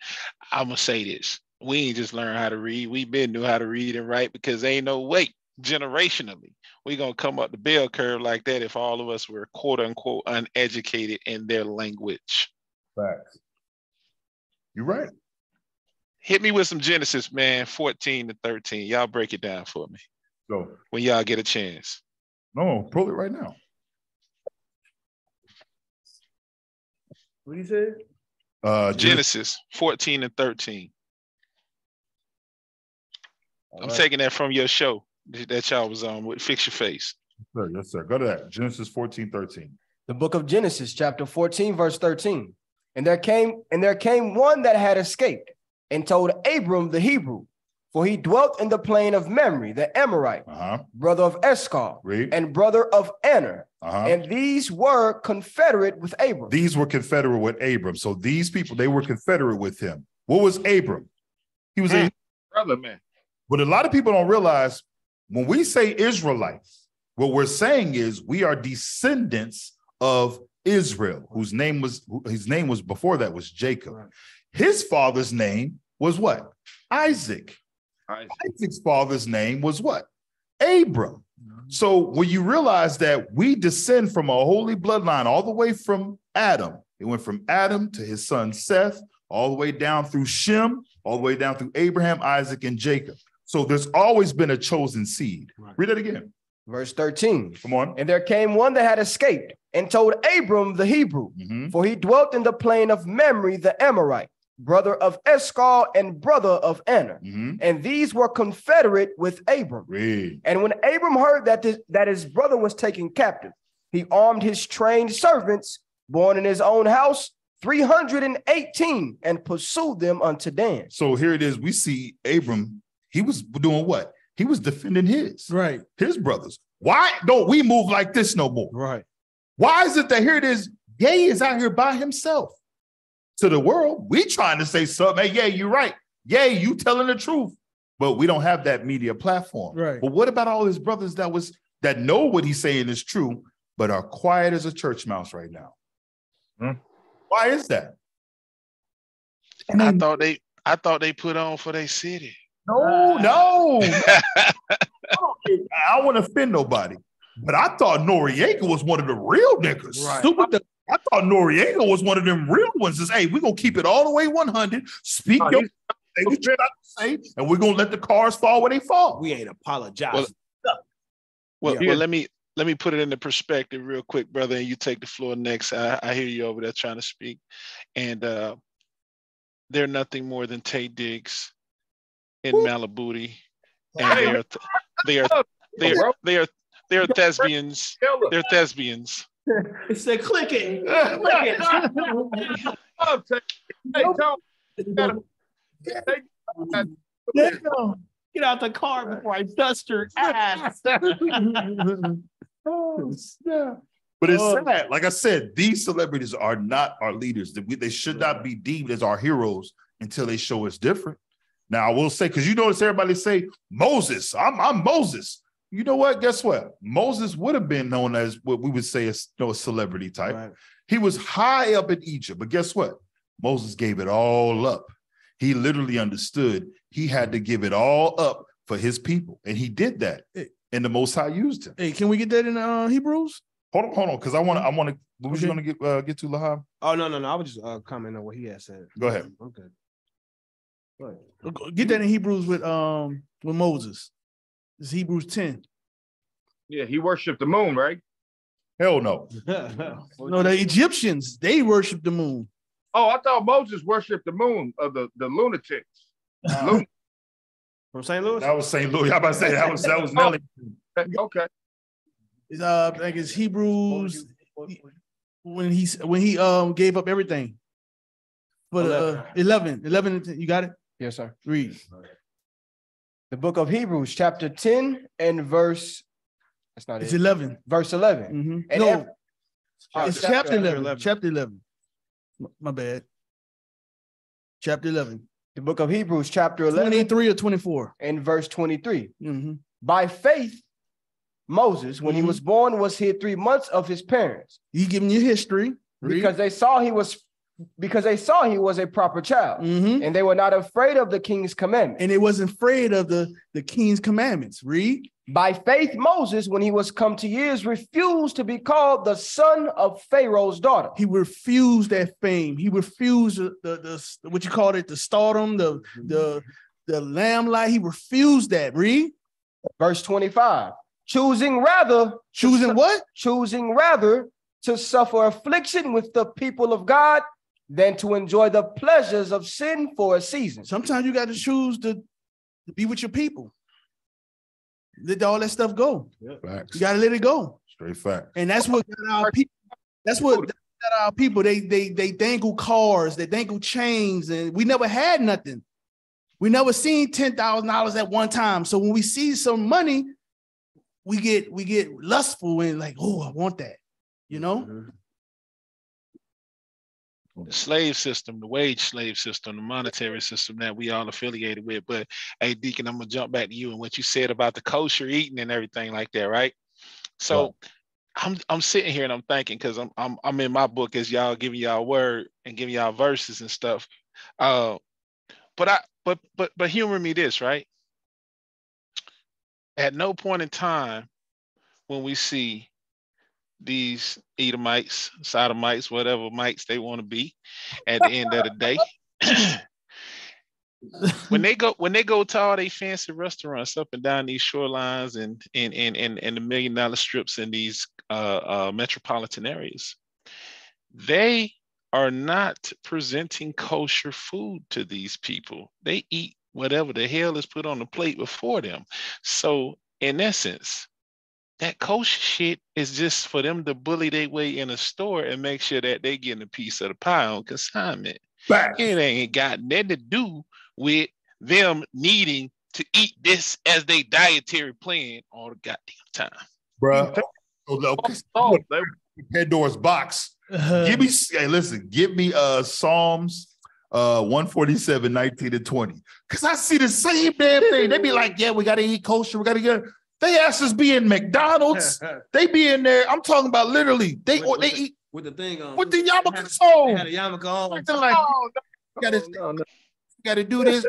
I'm going to say this. We ain't just learned how to read. We been knew how to read and write because ain't no way generationally we going to come up the bell curve like that if all of us were quote unquote uneducated in their language. Facts. You're right. Hit me with some Genesis, man, 14 to 13. Y'all break it down for me. Go. When y'all get a chance. No, pull it right now. What do you say? Genesis 14 and 13. I'm taking that from your show that y'all was on with Fix Your Face. Yes, sir. Go to that. Genesis 14, 13. The book of Genesis, chapter 14, verse 13. And there came one that had escaped and told Abram the Hebrew, for he dwelt in the plain of Mamre, the Amorite, brother of Eshcol, and brother of Aner. And these were confederate with Abram. These were confederate with Abram. So these people, they were confederate with him. What was Abram? He was a brother, man. But a lot of people don't realize when we say Israelites, what we're saying is we are descendants of Israel, his name was before that was Jacob. Right. His father's name was what? Isaac. Isaac's father's name was what? Abram. So when you realize that we descend from a holy bloodline all the way from Adam, it went from Adam to his son Seth, all the way down through Shem, all the way down through Abraham, Isaac, and Jacob. So there's always been a chosen seed. Right. Read it again. Verse 13. Come on. And there came one that had escaped and told Abram the Hebrew, for he dwelt in the plain of Mamre, the Amorite, brother of Eshcol and brother of Aner. And these were confederate with Abram. And when Abram heard that his brother was taken captive, he armed his trained servants, born in his own house, 318, and pursued them unto Dan. So here it is. We see Abram. He was doing what? He was defending his brothers. Why don't we move like this no more? Right. Why is it that here it is? Ye is out here by himself. To the world, we trying to say something. Hey, yeah, you're right. Yeah, you telling the truth. But we don't have that media platform. Right. But what about all his brothers that know what he's saying is true, but are quiet as a church mouse right now? Why is that? I thought they put on for their city. No. I don't want to offend nobody, but I thought Noriega was one of the real niggas. Right. I thought Noriega was one of them real ones. Says, hey, we're going to keep it all the way 100. Speak your say what you got to say, and we're going to let the cars fall where they fall. We ain't apologizing. Well, let me put it into perspective real quick, brother, and you take the floor next. I hear you over there trying to speak. And they're nothing more than Tay Diggs in Malibu, and they're thespians. They're thespians. It said, click it. Get out the car before I dust your ass. But it's sad. Like I said, these celebrities are not our leaders. They should not be deemed as our heroes until they show us different. Now, I will say, because you notice everybody say, Moses, I'm Moses. You know what? Guess what? Moses would have been known as what we would say is a celebrity type. Right. He was high up in Egypt, but guess what? Moses gave it all up. He literally understood he had to give it all up for his people, and he did that. And the Most High used him. Hey, can we get that in Hebrews? Hold on, because I want to. What was you going to get to, Lahab? Oh no, I was just commenting on what he had said. Go ahead. Okay. Get that in Hebrews with Moses. It's Hebrews 10. Yeah, he worshipped the moon, right? Hell no. No, the Egyptians, they worshiped the moon. Oh, I thought Moses worshipped the moon of the lunatics. From St. Louis? That was St. Louis. How about to say that was Nelly. Okay. I think it's Hebrews when he gave up everything. But 11, you got it? Yes, sir. Read. The book of Hebrews, chapter 10 and verse. That's not it. It's 11. Verse 11. Mm-hmm. No, it's chapter 11. Chapter 11. My bad. Chapter 11. The book of Hebrews, chapter 11. 23 or 24. And verse 23. Mm-hmm. By faith, Moses, when he was born, was hid 3 months of his parents. He giving you history. Because they saw he was a proper child, and they were not afraid of the king's commandment. And they wasn't afraid of the king's commandments. Read. By faith, Moses, when he was come to years, refused to be called the son of Pharaoh's daughter. He refused that fame. He refused the what you call it, the stardom, the lamplight. He refused that. Read. Verse 25. Choosing rather to suffer affliction with the people of God than to enjoy the pleasures of sin for a season. Sometimes you got to choose to be with your people. Let all that stuff go. Facts. You got to let it go. Straight fact. And that's what got our people. That's what got our people. They dangle cars, they dangle chains, and we never had nothing. We never seen $10,000 at one time. So when we see some money, we get lustful and like, oh, I want that. You know? The slave system, the wage slave system, the monetary system that we all affiliated with. But hey, Deacon, I'm gonna jump back to you and what you said about the kosher eating and everything like that, right? So I'm sitting here and I'm thinking, because I'm in my book as y'all giving y'all word and giving y'all verses and stuff. But humor me this, right? At no point in time when we see these Edomites, Sodomites, whatever mites they want to be at the end of the day, when they go to all these fancy restaurants up and down these shorelines and the $1 million strips in these metropolitan areas, they are not presenting kosher food to these people. They eat whatever the hell is put on the plate before them. So in essence, that kosher shit is just for them to bully their way in a store and make sure that they getting a piece of the pie on consignment. Facts. It ain't got nothing to do with them needing to eat this as their dietary plan all the goddamn time. Bruh. Pandora's box. Give me Psalms 147, 19 and 20. Because I see the same damn thing. They be like, yeah, we got to eat kosher. We got to get. They asses be in McDonald's. They be in there. I'm talking about literally. They eat with the thing on. With the yarmulke on. They had a yarmulke on. Like, you gotta do this.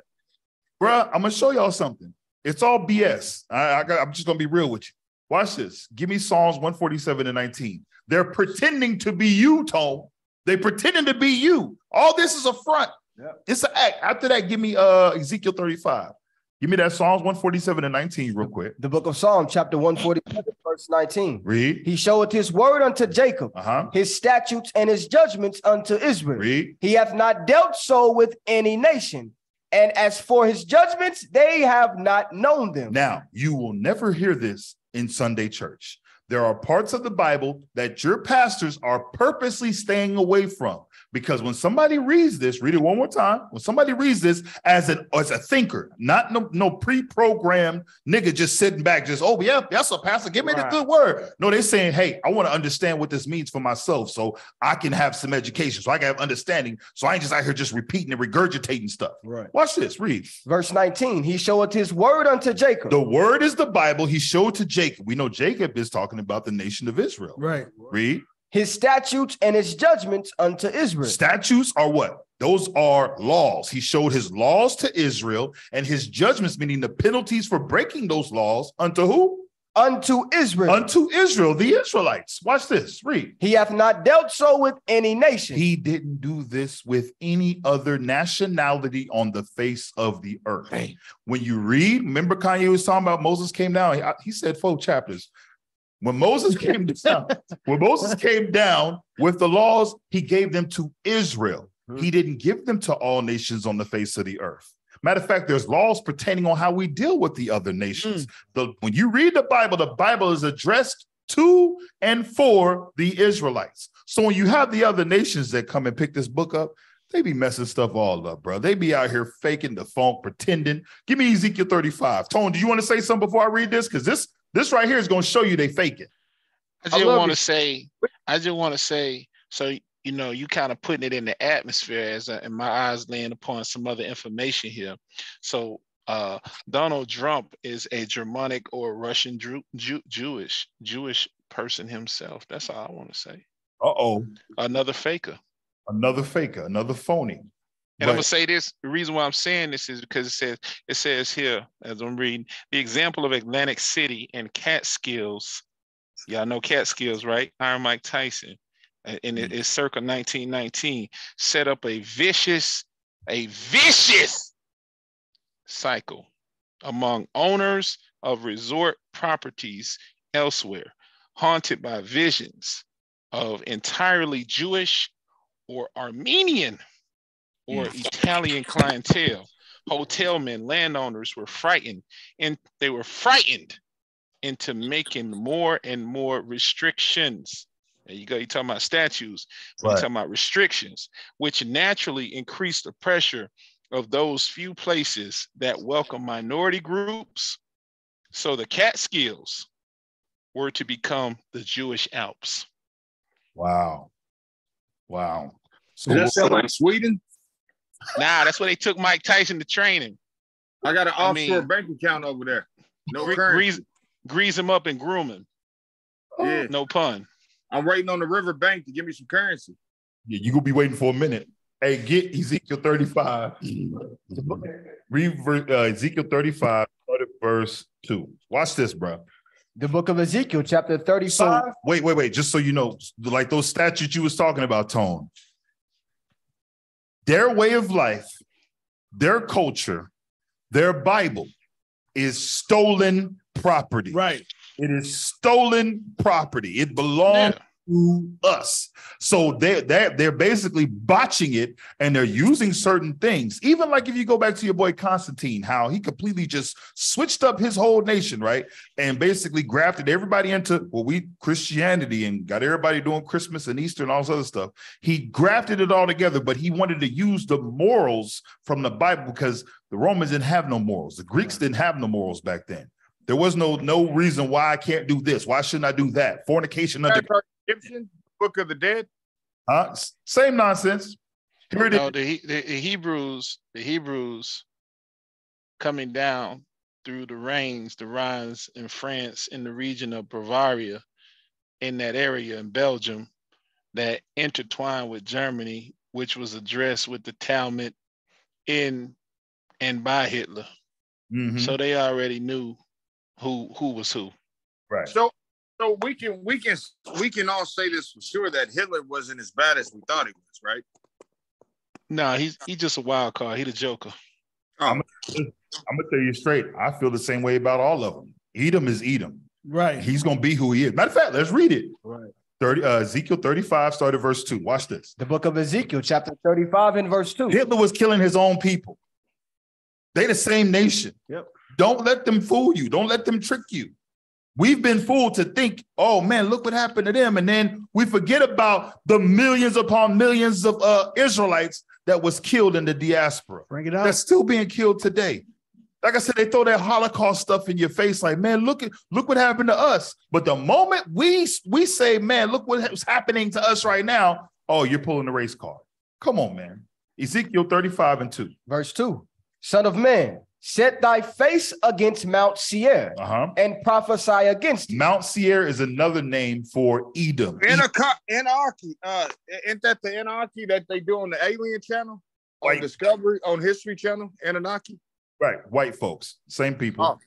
Bruh, I'm gonna show y'all something. It's all BS. I'm just gonna be real with you. Watch this. Give me Psalms 147 and 19. They're pretending to be you, Tone. They pretending to be you. All this is a front. Yep. It's an act. After that, give me Ezekiel 35. Give me that Psalms 147 and 19 real quick. The book of Psalms, chapter 147, verse 19. Read. He showeth his word unto Jacob, his statutes and his judgments unto Israel. Read. He hath not dealt so with any nation. And as for his judgments, they have not known them. Now, you will never hear this in Sunday church. There are parts of the Bible that your pastors are purposely staying away from. Because when somebody reads this, read it one more time. When somebody reads this as a thinker, not no pre-programmed nigga just sitting back, just, oh, yeah, that's a pastor, give me the good word. No, they're saying, hey, I want to understand what this means for myself so I can have some education, so I can have understanding, so I ain't just out here just repeating and regurgitating stuff. Right. Watch this, read. Verse 19, he showeth his word unto Jacob. The word is the Bible. He showed to Jacob. We know Jacob is talking about the nation of Israel. Right. Read. His statutes and his judgments unto Israel. Statutes are what? Those are laws. He showed his laws to Israel and his judgments, meaning the penalties for breaking those laws, unto who? Unto Israel. Unto Israel, the Israelites. Watch this. Read. He hath not dealt so with any nation. He didn't do this with any other nationality on the face of the earth. Hey. When you read, remember Kanye was talking about Moses came down. He said 4 chapters. When Moses came down with the laws, he gave them to Israel. He didn't give them to all nations on the face of the earth. Matter of fact, there's laws pertaining on how we deal with the other nations. When you read the Bible is addressed to and for the Israelites. So when you have the other nations that come and pick this book up, they be messing stuff all up, bro. They be out here faking the funk, pretending. Give me Ezekiel 35. Tone, do you want to say something before I read this? Because this right here is going to show you they fake it. I just want to say, so, you know, you kind of putting it in the atmosphere as and my eyes laying upon some other information here. So Donald Trump is a Germanic or Russian Jewish person himself. That's all I want to say. Another faker. Another faker, another phony. And I'm gonna say this. The reason why I'm saying this is because it says here, as I'm reading, the example of Atlantic City and Catskills. Y'all know Catskills, right? Iron Mike Tyson, and it's circa 1919. Set up a vicious cycle among owners of resort properties elsewhere, haunted by visions of entirely Jewish or Armenian or Italian clientele. Hotelmen, landowners were frightened, and they were frightened into making more and more restrictions. There you go. You're talking about statutes. Right. You're talking about restrictions, which naturally increase the pressure of those few places that welcome minority groups. So the Catskills were to become the Jewish Alps. Wow. So that's like Sweden? Nah, that's where they took Mike Tyson to train him. I got an offshore bank account over there. No currency. Grease him up and groom him. Yeah. No pun. I'm waiting on the river bank to give me some currency. Yeah, you're going to be waiting for a minute. Hey, get Ezekiel 35. Read Ezekiel 35, verse 2. Watch this, bro. The book of Ezekiel, chapter 35. So, wait. Just so you know, like those statutes you was talking about, Tone. Their way of life, their culture, their Bible is stolen property. Right. It is stolen property. It belongs to us. So they're basically botching it, and they're using certain things. Even like if you go back to your boy Constantine, how he completely just switched up his whole nation, right? And basically grafted everybody into Christianity and got everybody doing Christmas and Easter and all this other stuff. He grafted it all together, but he wanted to use the morals from the Bible because the Romans didn't have no morals. The Greeks didn't have no morals back then. There was no reason why I can't do this. Why shouldn't I do that? Fornication under Egyptian Book of the Dead. Same nonsense. Here it is. The Hebrews coming down through the Rhines in France, in the region of Bavaria, in that area in Belgium, that intertwined with Germany, which was addressed with the Talmud in and by Hitler. Mm-hmm. So they already knew who was who. Right. So we can all say this for sure that Hitler wasn't as bad as we thought he was, right? No, he's just a wild card. He the Joker. I'm gonna tell you straight. I feel the same way about all of them. Edom is Edom. Right. He's gonna be who he is. Matter of fact, let's read it. Right. Ezekiel 35, start at verse 2. Watch this. The book of Ezekiel, chapter 35 and verse 2. Hitler was killing his own people. They the same nation. Yep. Don't let them fool you. Don't let them trick you. We've been fooled to think, oh man, look what happened to them. And then we forget about the millions upon millions of Israelites that was killed in the diaspora. Bring it out. That's still being killed today. Like I said, they throw that Holocaust stuff in your face like, man, look what happened to us. But the moment we say, man, look what's happening to us right now. Oh, you're pulling the race card. Come on, man. Ezekiel 35 and 2. Verse 2. Son of man, set thy face against Mount Seir and prophesy against it. Mount Seir is another name for Edom. Anarchy. Isn't that the anarchy that they do on the Alien Channel? On Discovery, on History Channel, Anunnaki? Right, white folks, same people. Oh,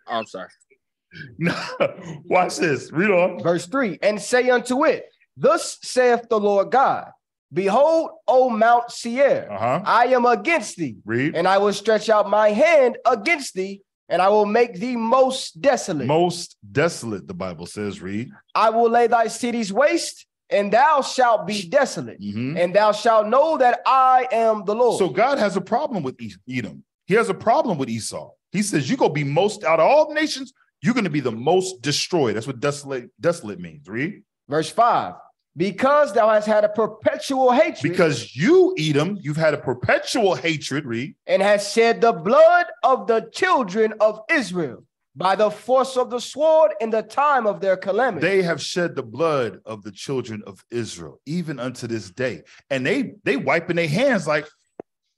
I'm sorry. Watch this. Read on. Verse 3, and say unto it, thus saith the Lord God, behold, O Mount Seir, I am against thee. Read. And I will stretch out my hand against thee, and I will make thee most desolate. Most desolate, the Bible says. Read. I will lay thy cities waste, and thou shalt be desolate, and thou shalt know that I am the Lord. So God has a problem with Edom. He has a problem with Esau. He says, you're going to be most, out of all nations, you're going to be the most destroyed. That's what desolate means. Read. Verse 5. Because thou hast had a perpetual hatred. Because you, Edom, you've had a perpetual hatred, read. And hast shed the blood of the children of Israel by the force of the sword in the time of their calamity. They have shed the blood of the children of Israel, even unto this day. And they wiping their hands like,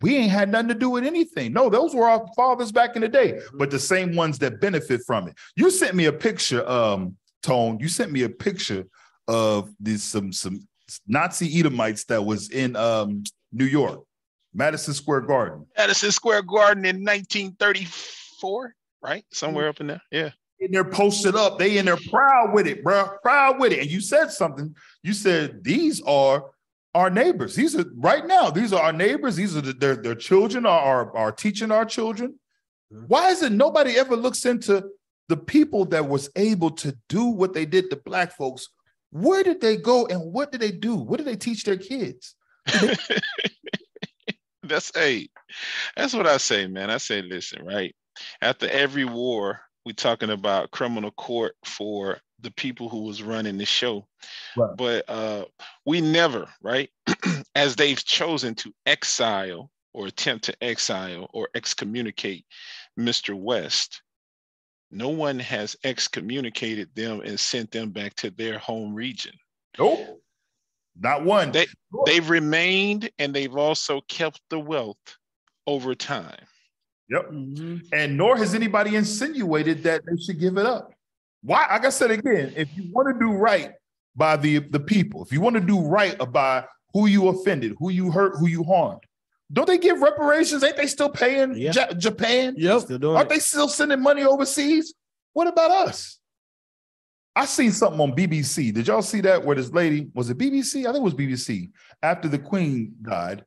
We ain't had nothing to do with anything. No, those were our fathers back in the day, but the same ones that benefit from it. You sent me a picture, Tone. You sent me a picture of these some Nazi Edomites that was in New York, Madison Square Garden. Madison Square Garden in 1934, right? Somewhere up in there. Yeah. And they're posted up. They in there proud with it, bro. Proud with it. And you said something. You said these are our neighbors. These are right now. These are our neighbors. These are their children are teaching our children. Why is it nobody ever looks into the people that was able to do what they did to black folks? Where did they go and what did they do? What did they teach their kids? That's what I say, man. I say, listen, right? After every war, we're talking about criminal court for the people who was running the show. Right. But we never, right, as they've chosen to exile or attempt to exile or excommunicate Mr. West, no one has excommunicated them and sent them back to their home region. Nope, not one. They've remained, and they've also kept the wealth over time. Yep. And nor has anybody insinuated that they should give it up. Why? Like I said again, if you want to do right by the people, if you want to do right about who you offended, who you hurt, who you harmed, don't they give reparations? Ain't they still paying Japan? Yep. Still doing Aren't they still sending money overseas? What about us? I seen something on BBC. Did y'all see that where this lady, was it BBC? I think it was BBC. After the Queen died,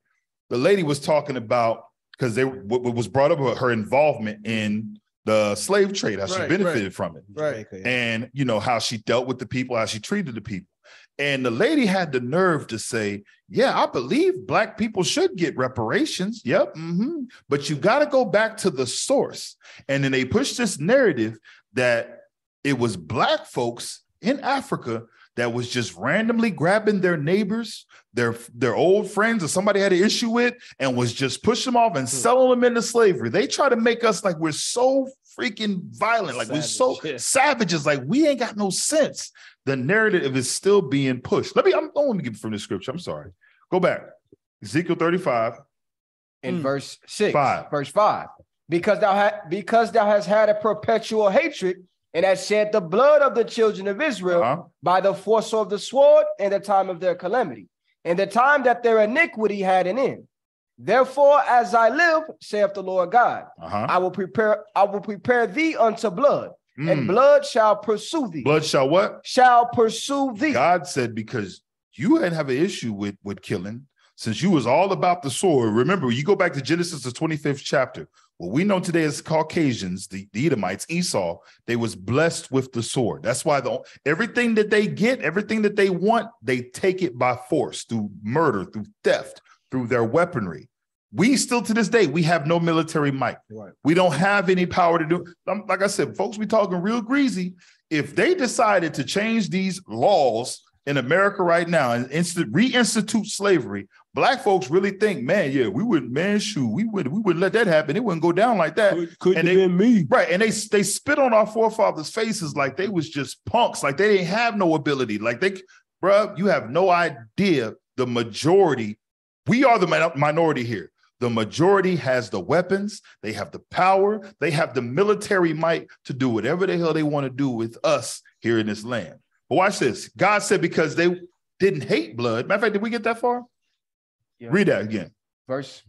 the lady was talking about, because what was brought up about her involvement in the slave trade, how she benefited from it. Right. And, you know, how she dealt with the people, how she treated the people. And the lady had the nerve to say, yeah, I believe black people should get reparations. Yep. But you got to go back to the source. And then they pushed this narrative that it was black folks in Africa that was just randomly grabbing their neighbors, their old friends, or somebody had an issue with, and was just pushing them off and selling them into slavery. They try to make us like we're so freaking violent, like we're so savages, like we ain't got no sense. The narrative is still being pushed. I don't want to give from the scripture. I'm sorry. Go back. Ezekiel 35. In verse 6. Verse 5. Because thou hast had a perpetual hatred and hast shed the blood of the children of Israel by the force of the sword in the time of their calamity, in the time that their iniquity had an end. Therefore, as I live, saith the Lord God, I will prepare thee unto blood, and blood shall pursue thee. Blood shall what? Shall pursue thee. God said, because you didn't have an issue with killing, since you was all about the sword. Remember, you go back to Genesis, the 25th chapter. What we know today as Caucasians, the Edomites, Esau, they was blessed with the sword. That's why everything that they get, everything that they want, they take it by force, through murder, through theft, through their weaponry. We still, to this day, we have no military might. Right. We don't have any power to do. Like I said, folks, we talking real greasy. If they decided to change these laws in America right now and reinstitute slavery, black folks really think, man, yeah, we wouldn't let that happen. It wouldn't go down like that. Couldn't have been me. Right. And they spit on our forefathers' faces like they was just punks, like they didn't have no ability. Like bro, you have no idea. The majority, we are the minority here. The majority has the weapons, they have the power, they have the military might to do whatever the hell they want to do with us here in this land. But watch this. God said because they didn't hate blood. Matter of fact, did we get that far? Yeah. Read that again. Verse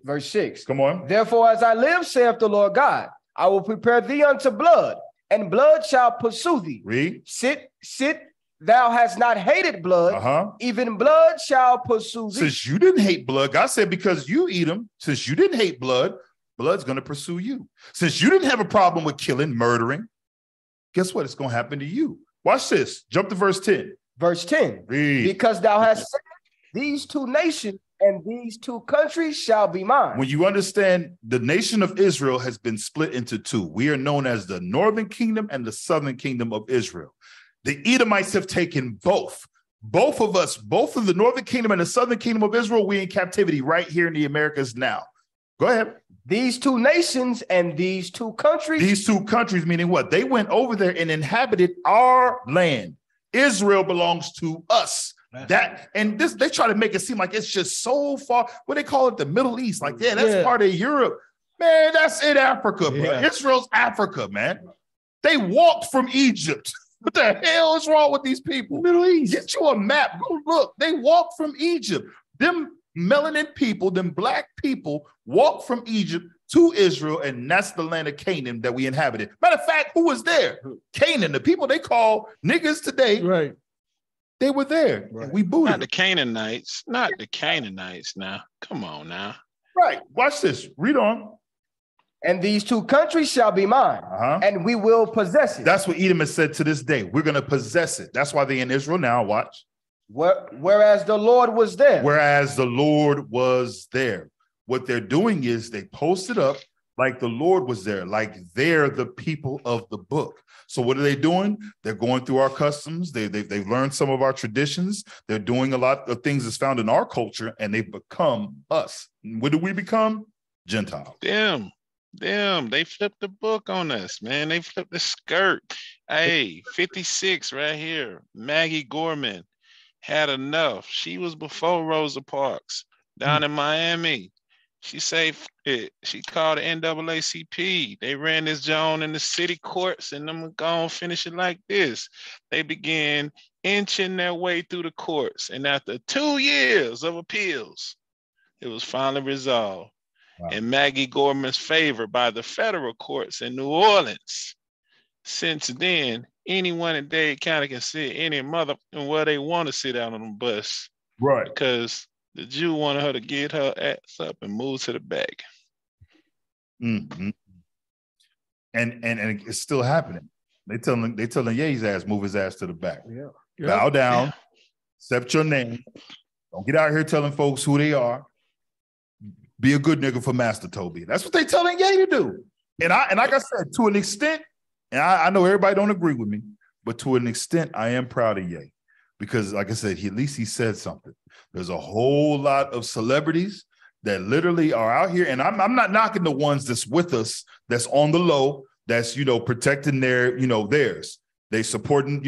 6. Come on. Therefore, as I live, saith the Lord God, I will prepare thee unto blood, and blood shall pursue thee. Read. Sit. Thou hast not hated blood, even blood shall pursue thee. Since you didn't hate blood, God said, because you eat them, since you didn't hate blood, blood's going to pursue you. Since you didn't have a problem with killing, murdering, guess what? It's going to happen to you. Watch this. Jump to verse 10. Verse 10. Read. Because thou hast said, these two nations and these two countries shall be mine. When you understand, the nation of Israel has been split into two. We are known as the northern kingdom and the southern kingdom of Israel. The Edomites have taken both. Both of us, both of the northern kingdom and the southern kingdom of Israel, we in captivity right here in the Americas now. Go ahead. These two nations and these two countries. These two countries, meaning what? They went over there and inhabited our land. Israel belongs to us, They try to make it seem like it's just so far. What they call it, the Middle East. Like, that's part of Europe. Man, that's in Africa, bro. Israel's Africa, man. They walked from Egypt. What the hell is wrong with these people? Middle East. Get you a map. Go look. They walked from Egypt. Them melanin people, them black people walked from Egypt to Israel, and that's the land of Canaan that we inhabited. Matter of fact, who was there? Canaan, the people they call niggas today. Right. They were there. Right. And we booted Not the Canaanites. Not the Canaanites now. Come on now. Right. Watch this. Read on. And these two countries shall be mine, and we will possess it. That's what Edom has said to this day. We're going to possess it. That's why they're in Israel now. Watch. Whereas the Lord was there. Whereas the Lord was there. What they're doing is they post it up like the Lord was there, like they're the people of the book. So what are they doing? They're going through our customs. They've learned some of our traditions. They're doing a lot of things that's found in our culture, and they become us. What do we become? Gentiles. Them, they flipped the book on us, man. They flipped the skirt. Hey, 56 right here. Maggie Gorman had enough. She was before Rosa Parks down in Miami. She said it. She called the NAACP. They ran this joint in the city courts, and I'm gonna finish it like this. They began inching their way through the courts, and after 2 years of appeals, it was finally resolved. Wow. In Maggie Gorman's favor by the federal courts in New Orleans. Since then, anyone in Dade County can sit any mother and where they want to sit out on the bus. Right. Because the Jew wanted her to get her ass up and move to the back. Mm-hmm. And it's still happening. They telling Ye's ass, move his ass to the back. Yeah. Bow down, accept your name. Don't get out here telling folks who they are. Be a good nigga for Master Toby. That's what they telling Ye to do. And like I said, to an extent, and I know everybody don't agree with me, but to an extent, I am proud of Ye. Because like I said, at least he said something. There's a whole lot of celebrities that literally are out here, and I'm not knocking the ones that's with us, that's on the low, that's, protecting their, theirs. They supporting,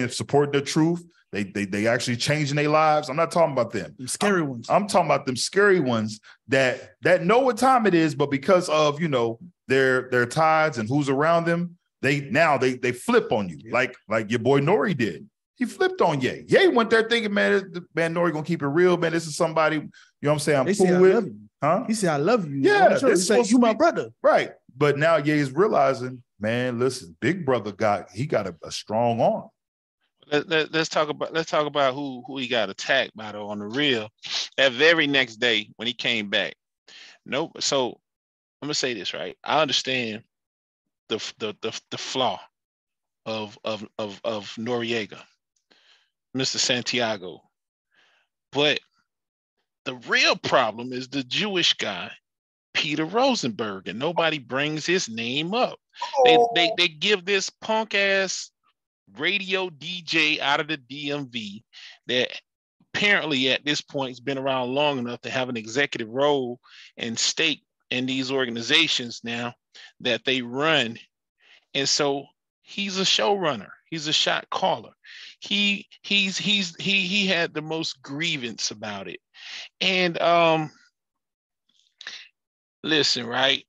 supporting the truth. They actually changing their lives. I'm not talking about them. The scary ones. I'm talking about them scary ones that know what time it is, but because of their ties and who's around them, they flip on you, like your boy Nori did. He flipped on Ye. Ye went there thinking, man, Nori gonna keep it real, man. This is somebody, I'm saying, I'm cool with. Huh? He said, I love you. Yeah, this is you my brother. Right. But now Ye is realizing, man, listen, Big Brother got a strong arm. Let's talk about who he got attacked by though on the real. That very next day when he came back. Nope. So I'm gonna say this right. I understand the flaw of Noriega, Mr. Santiago, but the real problem is the Jewish guy, Peter Rosenberg, and nobody brings his name up. They give this punk ass radio DJ out of the DMV that apparently at this point has been around long enough to have an executive role and stake in these organizations now that they run. And so he's a showrunner. He's a shot caller. He had the most grievance about it. And listen, right?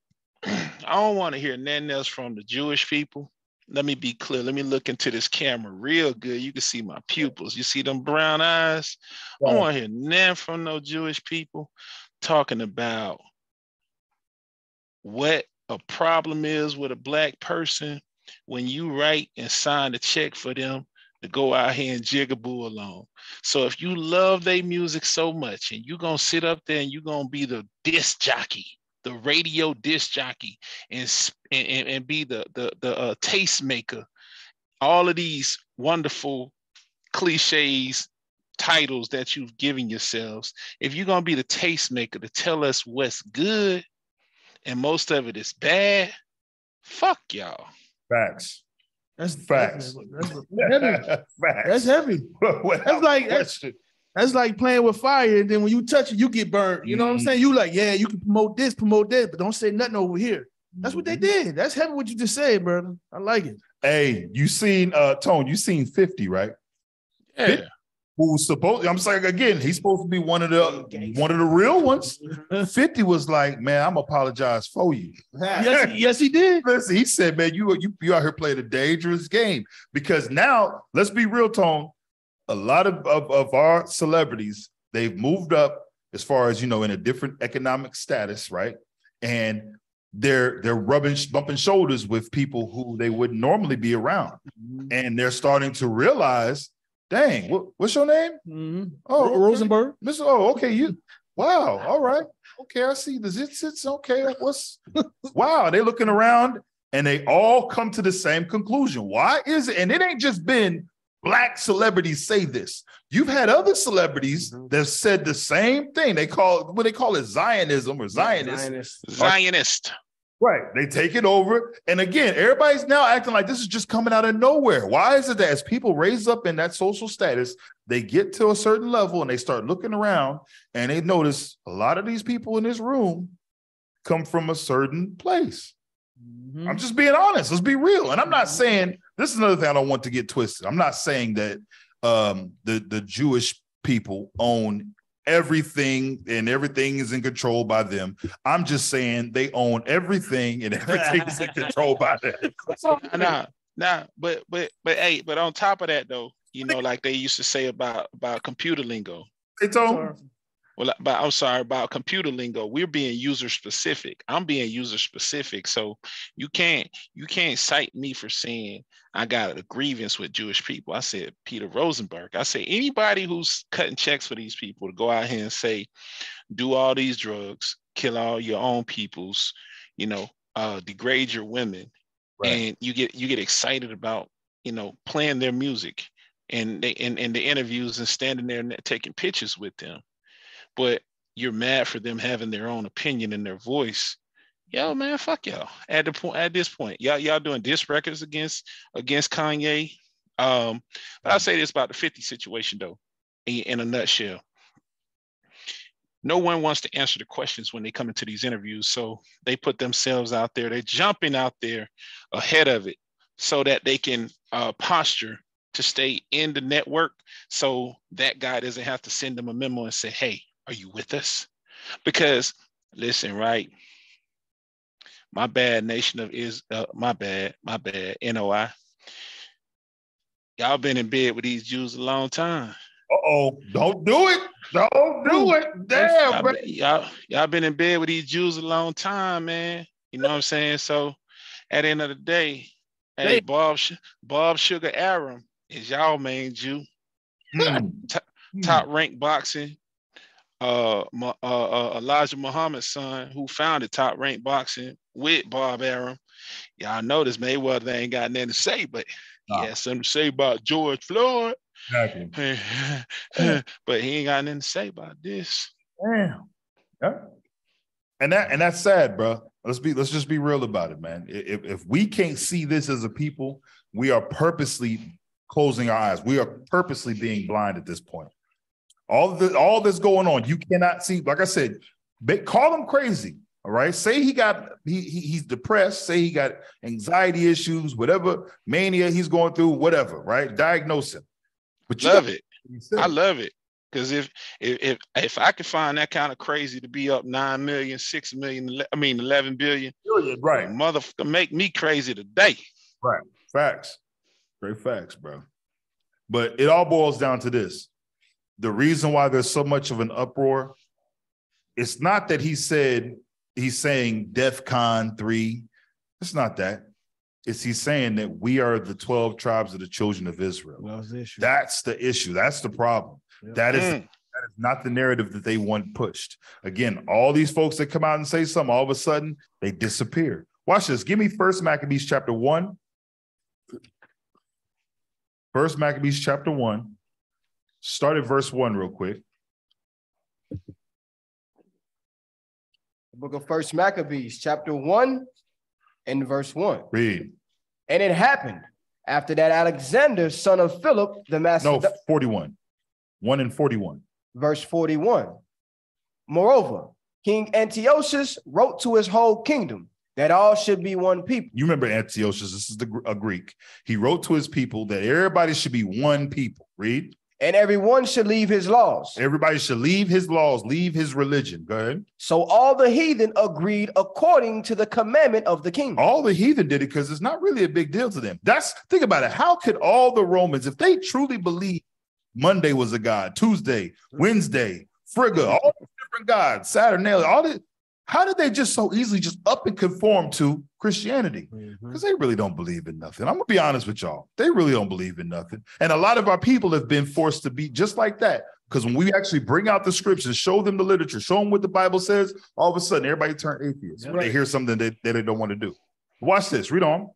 I don't want to hear nothing else from the Jewish people. Let me be clear. Let me look into this camera real good. You can see my pupils. You see them brown eyes? Right. I don't want to hear nothing from no Jewish people talking about what a problem is with a black person when you write and sign a check for them to go out here and jigaboo along. So if you love their music so much and you're going to sit up there and you're going to be the disc jockey, the radio disc jockey, and be the tastemaker, all of these wonderful cliches, titles that you've given yourselves, if you're going to be the tastemaker to tell us what's good and most of it is bad, fuck y'all. Facts. That's facts. That's heavy. Facts. That's heavy. That's like playing with fire, and then when you touch it, you get burned. You know what I'm saying? You like, yeah, you can promote this, but don't say nothing over here. That's what they did. That's heavy what you just said, brother. I like it. Hey, you seen Tone, you seen 50, right? Yeah. who's supposed, I'm saying again, he's supposed to be one of the real ones. 50 was like, man, I'm apologize for you. Yes, he did. Listen, he said, man, you out here playing a dangerous game. Because now, let's be real, Tone, a lot of our celebrities, they've moved up as far as, in a different economic status, right? And they're bumping shoulders with people who they wouldn't normally be around. And they're starting to realize, dang, what's your name? Mm-hmm. Oh, okay. Rosenberg. Mr. Oh, okay, wow, all right. Okay, I see the zits. Okay, wow, they're looking around and they all come to the same conclusion. Why is it? And it ain't just been Black celebrities say this. You've had other celebrities that said the same thing. They call it Zionism or Zionist. Zionist. Right. They take it over. And again, everybody's now acting like this is just coming out of nowhere. Why is it that as people raise up in that social status, they get to a certain level and they start looking around and they notice a lot of these people in this room come from a certain place. I'm just being honest. Let's be real. And I'm not saying, this is another thing I don't want to get twisted. I'm not saying that the Jewish people own everything and everything is in control by them. I'm just saying they own everything and everything is in control by them. But on top of that though, like they used to say about computer lingo. They told Well, I'm sorry about computer lingo. We're being user specific. I'm being user specific. So you can't cite me for saying I got a grievance with Jewish people. I said Peter Rosenberg. I say anybody who's cutting checks for these people to go out here and say, do all these drugs, kill all your own peoples, degrade your women, right. And you get excited about playing their music and they in the interviews and standing there and taking pictures with them. But you're mad for them having their own opinion and their voice. Yo, man, fuck y'all. At this point, y'all doing diss records against Kanye. But I'll say this about the 50 situation though, in a nutshell. No one wants to answer the questions when they come into these interviews, so they put themselves out there. They're jumping out there ahead of it so that they can posture to stay in the network, so that guy doesn't have to send them a memo and say, hey, are you with us? Because listen, right? My bad, Nation of my bad, NOI. Y'all been in bed with these Jews a long time. Don't do it. Don't do it. Damn, bro. Y'all been in bed with these Jews a long time, man. You know what I'm saying? So at the end of the day, hey, Bob Sugar Aram is y'all main Jew. Top ranked boxing. Elijah Muhammad's son, who founded Top Rank Boxing with Bob Arum. Y'all notice Mayweather ain't got nothing to say, but he has something to say about George Floyd. Exactly. But he ain't got nothing to say about this. Damn. Yeah. And that's sad, bro. Let's just be real about it, man. If we can't see this as a people, we are purposely closing our eyes. We are purposely being blind at this point. All this going on, you cannot see. Like I said, call him crazy. All right. Say he's depressed. Say he got anxiety issues, whatever mania he's going through, whatever. Right. Diagnose him. But I love it. Because if I could find that kind of crazy to be up 9 million, 6 million, 11 billion, right? Motherfucker, make me crazy today. Right. Facts. Great facts, bro. But it all boils down to this. The reason why there's so much of an uproar, it's not that he's saying DEFCON 3. It's not that. It's he's saying that we are the 12 tribes of the children of Israel. That's the issue. That's the problem. Yep. That is not the narrative that they want pushed. Again, all these folks that come out and say something, all of a sudden, they disappear. Watch this. Give me 1 Maccabees chapter 1. 1 Maccabees chapter 1. Start at verse 1 real quick. The book of 1 Maccabees, chapter 1 and verse 1. Read. And it happened after that Alexander, son of Philip, the master. No, 41. 1 and 41. Verse 41. Moreover, King Antiochus wrote to his whole kingdom that all should be one people. You remember Antiochus, this is a Greek. He wrote to his people that everybody should be one people. Read. And everyone should leave his laws. Everybody should leave his laws, leave his religion. Go ahead. So all the heathen agreed according to the commandment of the king. All the heathen did it because it's not really a big deal to them. Think about it. How could all the Romans, if they truly believed Monday was a god, Tuesday, Wednesday, Frigga, all the different gods, Saturnalia, all that, how did they just so easily just up and conform to Christianity? Because they really don't believe in nothing. I'm going to be honest with y'all. They really don't believe in nothing. And a lot of our people have been forced to be just like that. Because when we actually bring out the scriptures, show them the literature, show them what the Bible says, all of a sudden everybody turn atheist. When they hear something that they don't want to do. Watch this. Read on.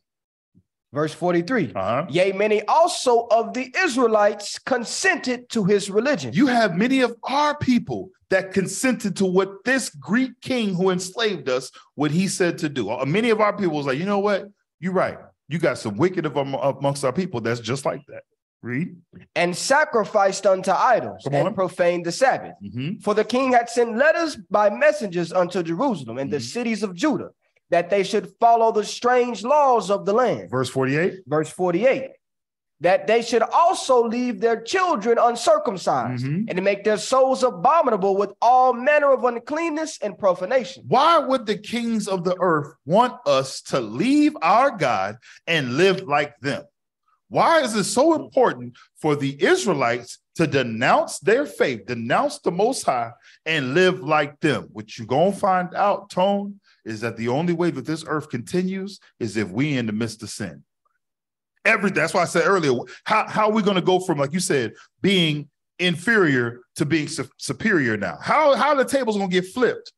Verse 43. Yea, many also of the Israelites consented to his religion. You have many of our people that consented to what this Greek king who enslaved us, what he said to do. Many of our people was like, you know what? You're right. You got some wicked amongst our people that's just like that. Read. And sacrificed unto idols and profaned the Sabbath. For the king had sent letters by messengers unto Jerusalem and the cities of Judah, that they should follow the strange laws of the land. Verse 48. Verse 48. That they should also leave their children uncircumcised and make their souls abominable with all manner of uncleanness and profanation. Why would the kings of the earth want us to leave our God and live like them? Why is it so important for the Israelites to denounce their faith, denounce the Most High, and live like them? What you're going to find out, Tone, is that the only way that this earth continues is if we in the midst of sin. That's why I said earlier, how are we going to go from, like you said, being inferior to being superior now? How are the tables going to get flipped?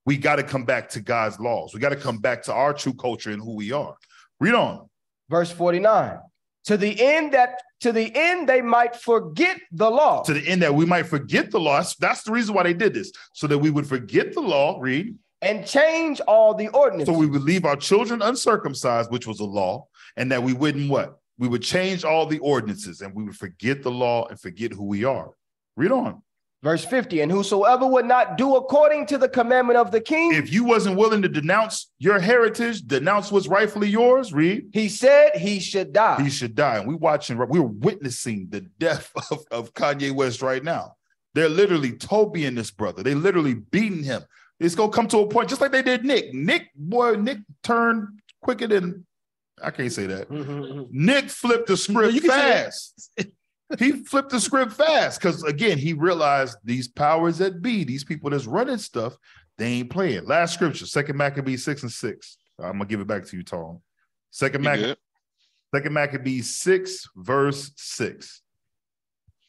We got to come back to God's laws. We got to come back to our true culture and who we are. Read on. Verse 49. To the end they might forget the law. To the end that we might forget the law. That's the reason why they did this. So that we would forget the law. Read. And change all the ordinances. So we would leave our children uncircumcised, which was a law, and that we wouldn't what? We would change all the ordinances and we would forget the law and forget who we are. Read on. Verse 50, and whosoever would not do according to the commandment of the king. If you wasn't willing to denounce your heritage, denounce what's rightfully yours, read. He said he should die. He should die. And we're witnessing the death of Kanye West right now. They're literally Tobying this brother. They literally beating him. It's going to come to a point, just like they did Nick. Nick turned quicker than, I can't say that. Nick flipped the script fast. He flipped the script fast because, again, he realized these powers that be, these people that's running stuff, they ain't playing. Last scripture, 2 Maccabees 6:6. I'm going to give it back to you, Tom. 2 Maccabees 6, verse 6.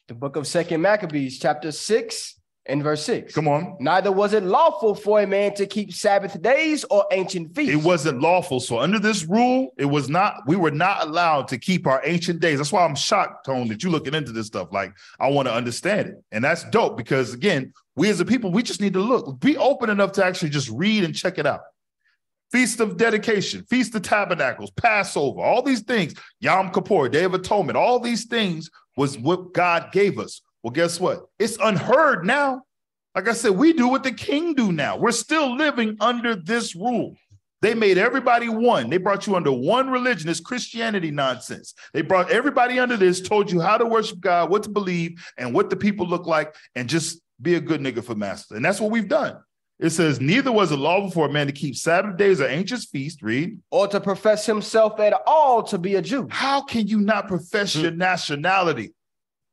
The book of 2 Maccabees, chapter 6 and verse 6. Come on. Neither was it lawful for a man to keep Sabbath days or ancient feasts. It wasn't lawful. So under this rule, we were not allowed to keep our ancient days. That's why I'm shocked, Tone, that you're looking into this stuff. Like, I want to understand it. And that's dope because, again, we as a people, we just need to be open enough to actually just read and check it out. Feast of Dedication, Feast of Tabernacles, Passover, all these things, Yom Kippur, Day of Atonement, all these things was what God gave us. Well, guess what? It's unheard now. Like I said, we do what the king do now. We're still living under this rule. They made everybody one. They brought you under one religion. It's Christianity nonsense. They brought everybody under this, told you how to worship God, what to believe, and what the people look like, and just be a good nigga for master. And that's what we've done. It says, neither was it lawful for a man to keep Sabbath days or ancient feasts, read. Or to profess himself at all to be a Jew. How can you not profess your nationality?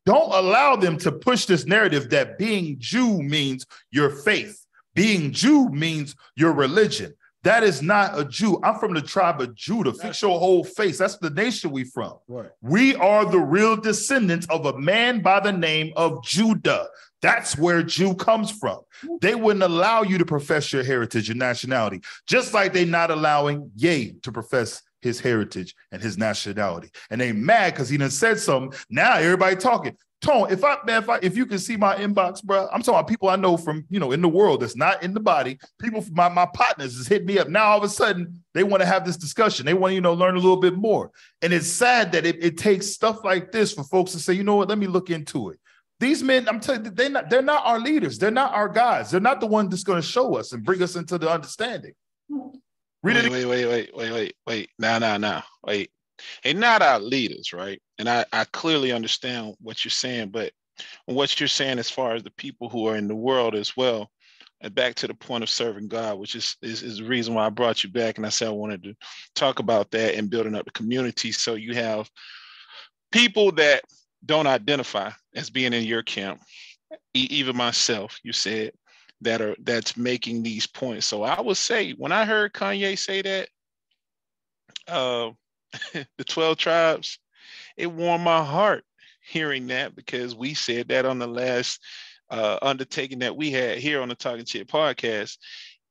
Don't allow them to push this narrative that being Jew means your faith. Being Jew means your religion. That is not a Jew. I'm from the tribe of Judah. Fix your whole face. That's the nation we from. Right. We are the real descendants of a man by the name of Judah. That's where Jew comes from. They wouldn't allow you to profess your heritage and nationality, just like they're not allowing Ye to profess his heritage and his nationality. And they mad because he done said something. Now everybody talking. Tone, if you can see my inbox, bro, I'm talking about people I know from, in the world that's not in the body. People, my partners has hit me up. Now all of a sudden they want to have this discussion. They want to, learn a little bit more. And it's sad that it takes stuff like this for folks to say, you know what, let me look into it. These men, I'm telling you, they're not our leaders. They're not our guys. They're not the one that's going to show us and bring us into the understanding. Wait. Now. Wait. They're not our leaders, right? And I clearly understand what you're saying, but what you're saying as far as the people who are in the world as well, and back to the point of serving God, which is the reason why I brought you back. And I said I wanted to talk about that and building up the community. So you have people that don't identify as being in your camp, even myself, you said, that's making these points. So I would say, when I heard Kanye say that, the 12 tribes, it warmed my heart hearing that, because we said that on the last undertaking that we had here on the Talking Chit podcast.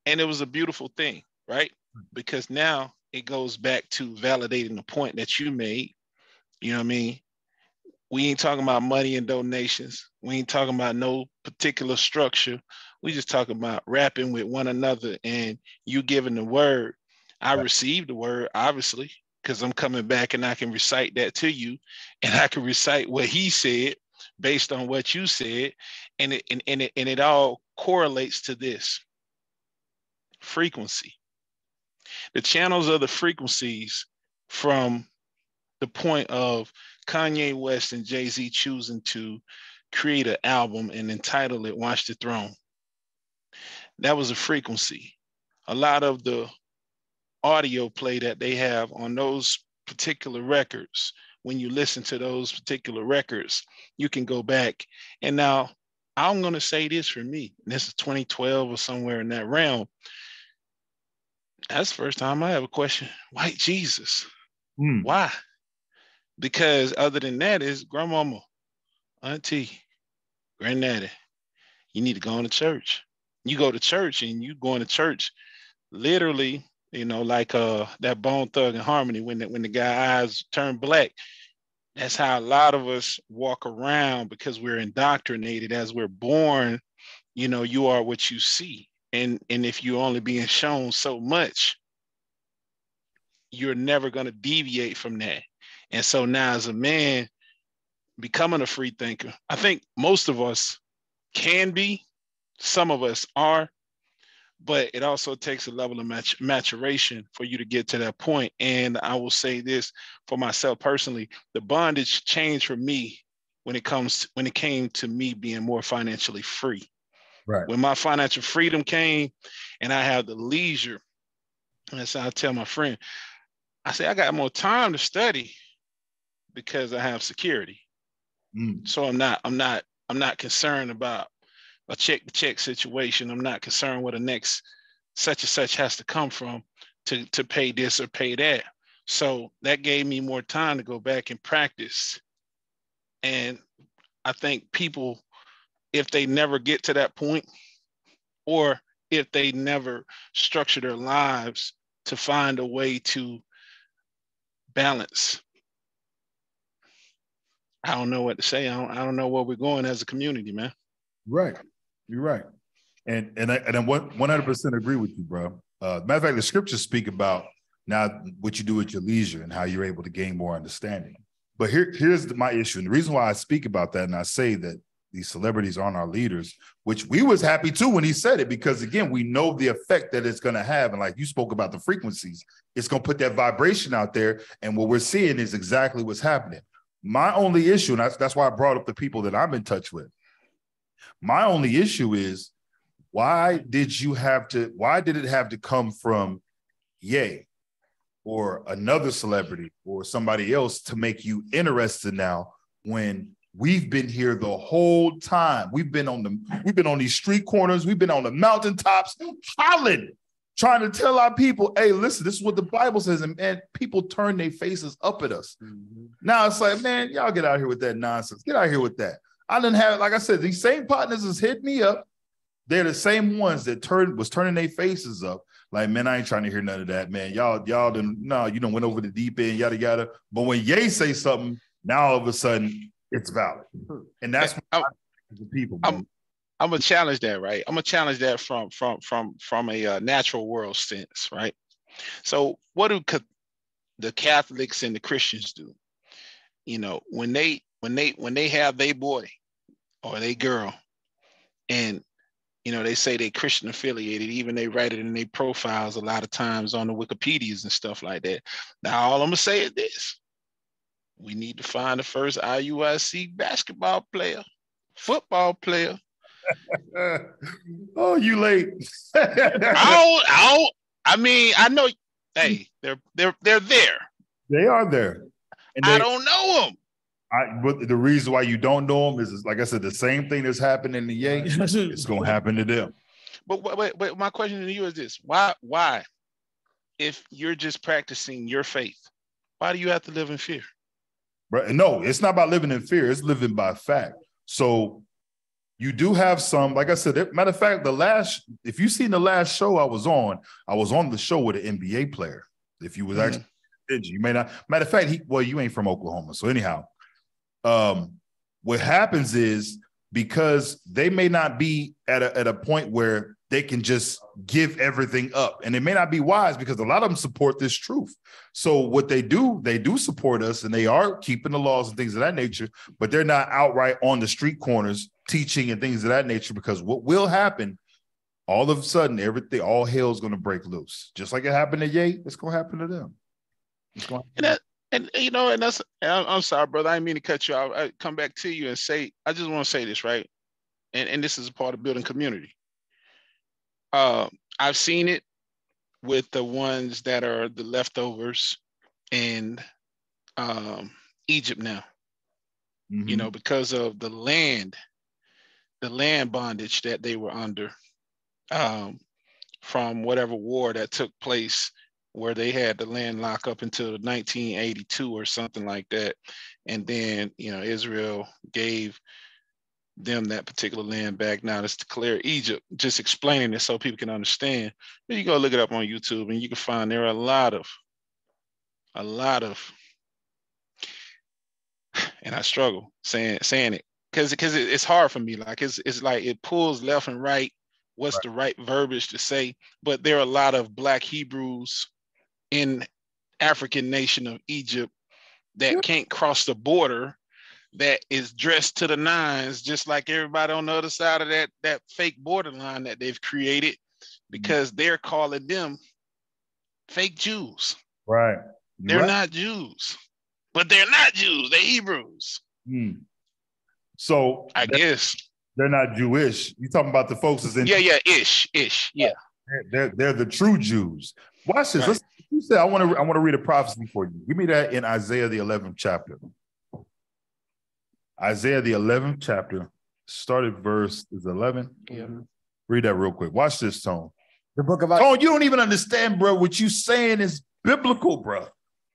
And it was a beautiful thing, right? Because now it goes back to validating the point that you made. You know what I mean? We ain't talking about money and donations. We ain't talking about no particular structure. We just talking about rapping with one another and you giving the word. I received the word, obviously, because I'm coming back and I can recite that to you, and I can recite what he said based on what you said, and it all correlates to this frequency. The channels of the frequencies, from the point of Kanye West and Jay-Z choosing to create an album and entitle it Watch the Throne. That was a frequency. A lot of the audio play that they have on those particular records, when you listen to those particular records, you can go back. And now I'm going to say this for me, and this is 2012 or somewhere in that realm. That's the first time I have a question. White Jesus. Why? Because other than that is grandmama, auntie, granddaddy. You need to go to church. You go to church, and you going to church literally, you know, like that Bone Thug and Harmony, when the guy eyes turn black. That's how a lot of us walk around, because we're indoctrinated as we're born. You know, you are what you see. And if you're only being shown so much, you're never going to deviate from that. And so now, as a man becoming a free thinker, I think most of us can be, some of us are, but it also takes a level of maturation for you to get to that point. And I will say this for myself personally, the bondage changed for me when it came to me being more financially free. Right. When my financial freedom came and I had the leisure, and so I tell my friend, I say, I got more time to study because I have security. So I'm not concerned about a check-to-check situation. I'm not concerned where the next such and such has to come from to pay this or pay that. So that gave me more time to go back and practice. And I think people, if they never get to that point, or if they never structure their lives to find a way to balance, I don't know what to say. I don't know where we're going as a community, man. Right. You're right. And I 100% agree with you, bro. Matter of fact, the scriptures speak about now what you do at your leisure and how you're able to gain more understanding. But here's my issue. And the reason why I speak about that, and I say that these celebrities aren't our leaders, which we was happy too when he said it, because again, we know the effect that it's going to have. And like you spoke about the frequencies, it's going to put that vibration out there. And what we're seeing is exactly what's happening. My only issue, and that's why I brought up the people that I'm in touch with. My only issue is, why did it have to come from Ye or another celebrity or somebody else to make you interested now, when we've been here the whole time? We've been on these street corners, we've been on the mountaintops hollering, trying to tell our people, hey, listen, this is what the Bible says. And man, people turn their faces up at us. Now it's like, man, y'all get out here with that nonsense. Get out here with that. I didn't have, like I said, these same partners has hit me up. They're the same ones that was turning their faces up. Like, man, I ain't trying to hear none of that, man. Y'all done went over the deep end, yada, yada. But when Ye say something, now all of a sudden it's valid. And that's the people. I'm gonna challenge that, right? I'm gonna challenge that from a natural world sense, right? So what do the Catholics and the Christians do? You know, when they have their boy or their girl, and you know, they say they Christian affiliated, even they write it in their profiles a lot of times on the Wikipedias and stuff like that. Now, all I'm gonna say is this: we need to find the first IUIC basketball player football player. Oh, you late. I mean, I know. Hey, they're there. They are there. And I don't know them. But the reason why you don't know them is like I said, the same thing that's happened in the Yankees, it's going to happen to them. But wait, my question to you is this: Why, if you're just practicing your faith, why do you have to live in fear? Right? No, it's not about living in fear. It's living by fact. So you do have some, like I said, matter of fact, if you've seen the last show I was on the show with an NBA player. If you was actually, you may not. Matter of fact, you ain't from Oklahoma. So anyhow, what happens is because they may not be at a point where they can just give everything up. And it may not be wise because a lot of them support this truth. So what they do support us and they are keeping the laws and things of that nature, but they're not outright on the street corners teaching and things of that nature, because what will happen, all of a sudden, all hell is going to break loose. Just like it happened to Ye, it's going to happen to them. I'm sorry, brother. I didn't mean to cut you off. I come back to you and say, I just want to say this, right? And this is a part of building community. I've seen it with the ones that are the leftovers in Egypt now, because of the land bondage that they were under from whatever war that took place, where they had the land lock up until 1982 or something like that. And then, Israel gave them that particular land back. Now it's declared Egypt, just explaining it so people can understand. But you go look it up on YouTube and you can find there are a lot of, and I struggle saying it because it's hard for me. Like it's like it pulls left and right. What's the right verbiage to say? But there are a lot of Black Hebrews in African nation of Egypt that can't cross the border, that is dressed to the nines, just like everybody on the other side of that fake borderline that they've created, because they're calling them fake Jews. Right. They're not Jews, but they're not Jews. They're Hebrews. So I guess they're not Jewish. You talking about the folks that's in? Ish. Yeah. They're the true Jews. Watch this. Right. You said I want to read a prophecy for you. Give me that in Isaiah the 11th chapter. Isaiah the 11th chapter, started verse is 11. Yeah. Read that real quick. Watch this, Tone. The book of Tone, you don't even understand, bro. What you saying is biblical, bro.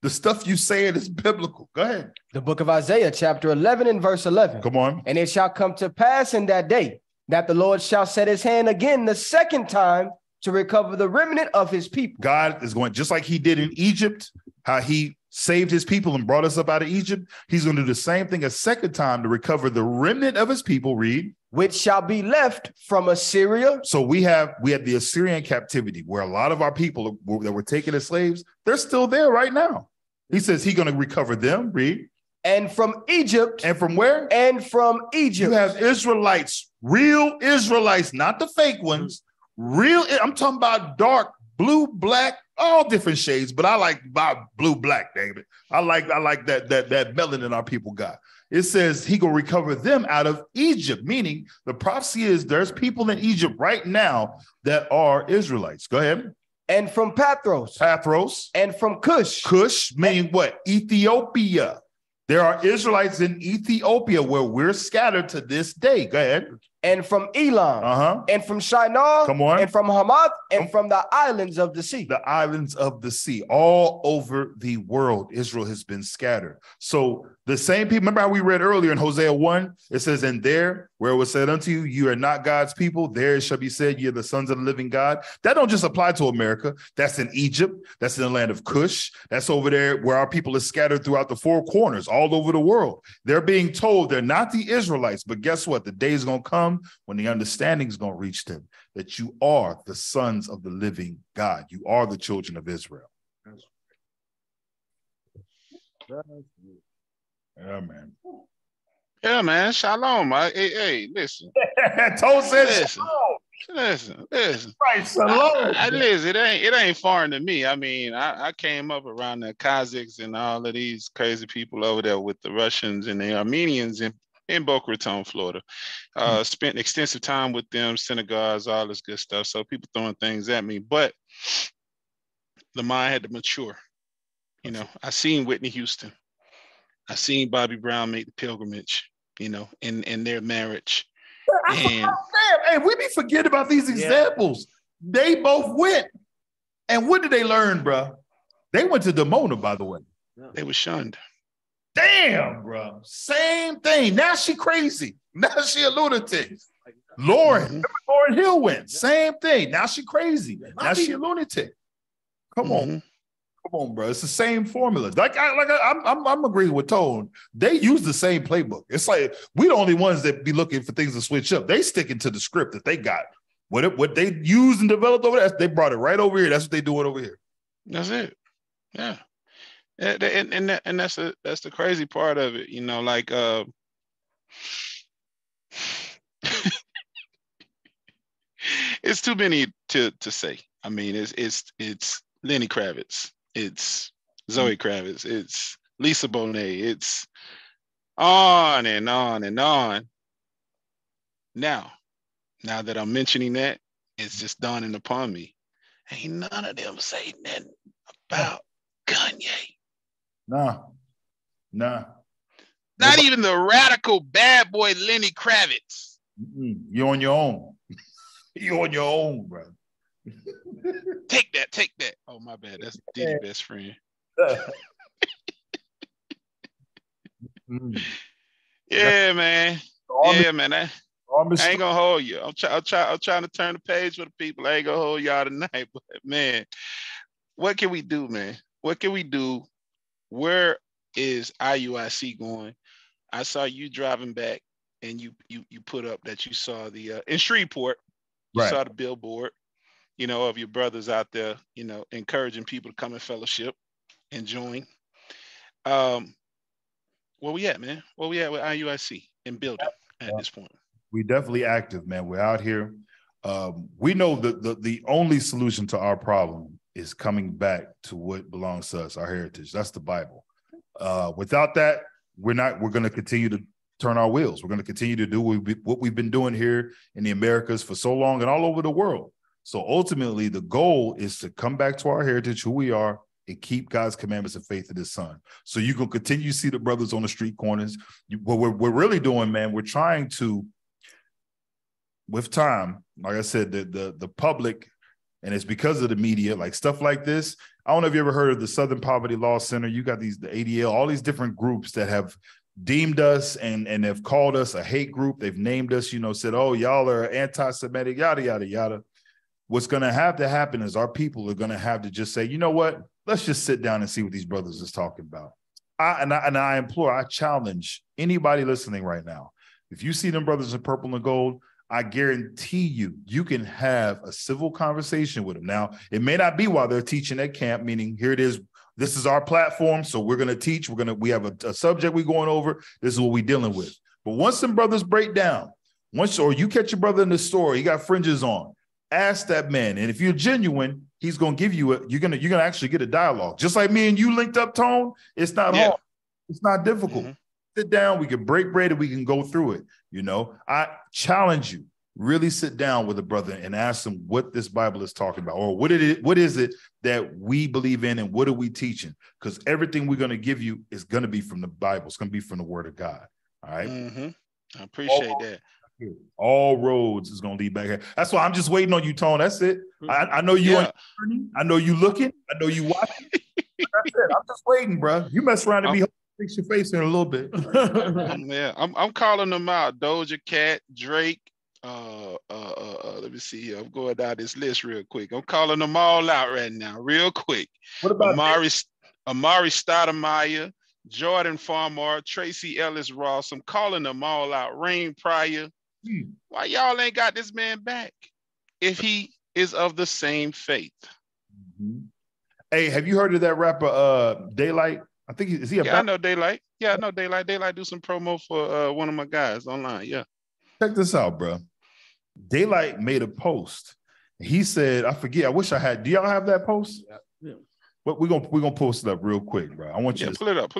The stuff you saying is biblical. Go ahead. The book of Isaiah, chapter 11 and verse 11. Come on. And it shall come to pass in that day that the Lord shall set his hand again the second time to recover the remnant of his people. God is going, just like he did in Egypt, how he saved his people and brought us up out of Egypt, he's going to do the same thing a second time to recover the remnant of his people. Read. Which shall be left from Assyria. So we had the Assyrian captivity, where a lot of our people that were taken as slaves, they're still there right now. He says he's going to recover them. Read. And from Egypt. And from where? And from Egypt. You have Israelites, real Israelites, not the fake ones. Real, I'm talking about dark, blue, black, all different shades, but I like blue, black, David. I like that melanin our people got. It says he gonna recover them out of Egypt, meaning the prophecy is there's people in Egypt right now that are Israelites. Go ahead. And from Pathros. And from Cush, meaning what? Ethiopia. There are Israelites in Ethiopia where we're scattered to this day. Go ahead. And from Elam, and from Shinar, come on, and from Hamath, and from the islands of the sea. The islands of the sea, all over the world, Israel has been scattered. So the same people, remember how we read earlier in Hosea 1, it says, and there, where it was said unto you, you are not God's people, there it shall be said, you are the sons of the living God. That don't just apply to America. That's in Egypt. That's in the land of Cush. That's over there where our people are scattered throughout the four corners, all over the world. They're being told they're not the Israelites, but guess what? The day is going to come when the understanding is going to reach them that you are the sons of the living God. You are the children of Israel. Yeah, man. Yeah, man. Shalom. Hey, listen. Told said listen. Right, shalom. Listen, it ain't foreign to me. I mean, I came up around the Kazakhs and all of these crazy people over there with the Russians and the Armenians, and in Boca Raton, Florida. Spent extensive time with them, synagogues, all this good stuff. So people throwing things at me, but the mind had to mature. You know, I seen Whitney Houston. I seen Bobby Brown make the pilgrimage, you know, in their marriage. And hey, we be forgetting about these examples. They both went. And what did they learn, bro? They went to Demona, by the way. They were shunned. Damn, bro. Same thing. Now she crazy. Now she a lunatic. Lauren Hill went. Same thing. Now she crazy. Now she a lunatic. Come on. Come on, bro. It's the same formula. I'm agreeing with Tone. They use the same playbook. It's like we the only ones that be looking for things to switch up. They sticking to the script that they got. What they used and developed over there, they brought it right over here. That's what they doing over here. That's it. Yeah. And that's the crazy part of it, you know, like it's too many to say. I mean, it's Lenny Kravitz, it's Zoe Kravitz, it's Lisa Bonet, it's on and on and on. Now that I'm mentioning that, it's just dawning upon me. Ain't none of them say nothing about Kanye. Nah. Not even the radical bad boy Lenny Kravitz. You're on your own. You're on your own, bro. Take that. Oh, my bad. That's Diddy's best friend. Yeah, man. Yeah, man. I ain't gonna hold you. I'm trying to turn the page for the people. I ain't gonna hold y'all tonight, but man, what can we do, man? What can we do? Where is IUIC going? I saw you driving back, and you put up that you saw the in Shreveport. You saw the billboard, you know, of your brothers out there, you know, encouraging people to come and fellowship and join. Where we at, man? Where we at with IUIC and building at this point? We definitely active, man. We're out here. We know that the only solution to our problem is coming back to what belongs to us, our heritage. That's the Bible. Without that, we're going to continue to turn our wheels. We're going to continue to do what we've been doing here in the Americas for so long and all over the world. So ultimately, the goal is to come back to our heritage, who we are, and keep God's commandments and faith in his son. So you can continue to see the brothers on the street corners. What we're really doing, man, we're trying to, with time, like I said, the public, and it's because of the media, like stuff like this. I don't know if you ever heard of the Southern Poverty Law Center. You got the ADL, all these different groups that have deemed us and have called us a hate group. They've named us, you know, said, oh, y'all are anti-Semitic, yada, yada, yada. What's going to have to happen is our people are going to have to just say, you know what? Let's just sit down and see what these brothers is talking about. I implore, I challenge anybody listening right now. If you see them brothers in purple and gold, I guarantee you can have a civil conversation with them. Now, it may not be while they're teaching at camp, meaning here it is. This is our platform. So we're going to teach. We have a subject we're going over. This is what we're dealing with. But once some brothers break down, or you catch your brother in the store, he got fringes on, ask that man. And if you're genuine, he's going to give you you're going to actually get a dialogue. Just like me and you linked up, Tone. It's not hard. It's not difficult. Sit down, we can break bread and we can go through it. You know, I challenge you, really sit down with a brother and ask them what this Bible is talking about, or what is it that we believe in and what are we teaching? Because everything we're going to give you is going to be from the Bible. It's going to be from the word of God. All right. I appreciate that. All roads is going to lead back here. That's why I'm just waiting on you, Tone. That's it. I know you on your journey. I know you looking. I know you watching. That's it. I'm just waiting, bro. You mess around and be fix your face in a little bit. I'm calling them out. Doja Cat, Drake. Let me see here. I'm going down this list real quick. I'm calling them all out right now, real quick. What about Amari Stoudemire, Jordan Farmer, Tracy Ellis Ross? I'm calling them all out. Rain Pryor. Why y'all ain't got this man back if he is of the same faith? Hey, have you heard of that rapper Daylight? I think is he a I know Daylight. Yeah, I know Daylight. Daylight do some promo for one of my guys online. Yeah. Check this out, bro. Daylight made a post. He said, I forget. I wish I had. Do y'all have that post? Yeah. But we're gonna post it up real quick, bro. I want you to pull it up.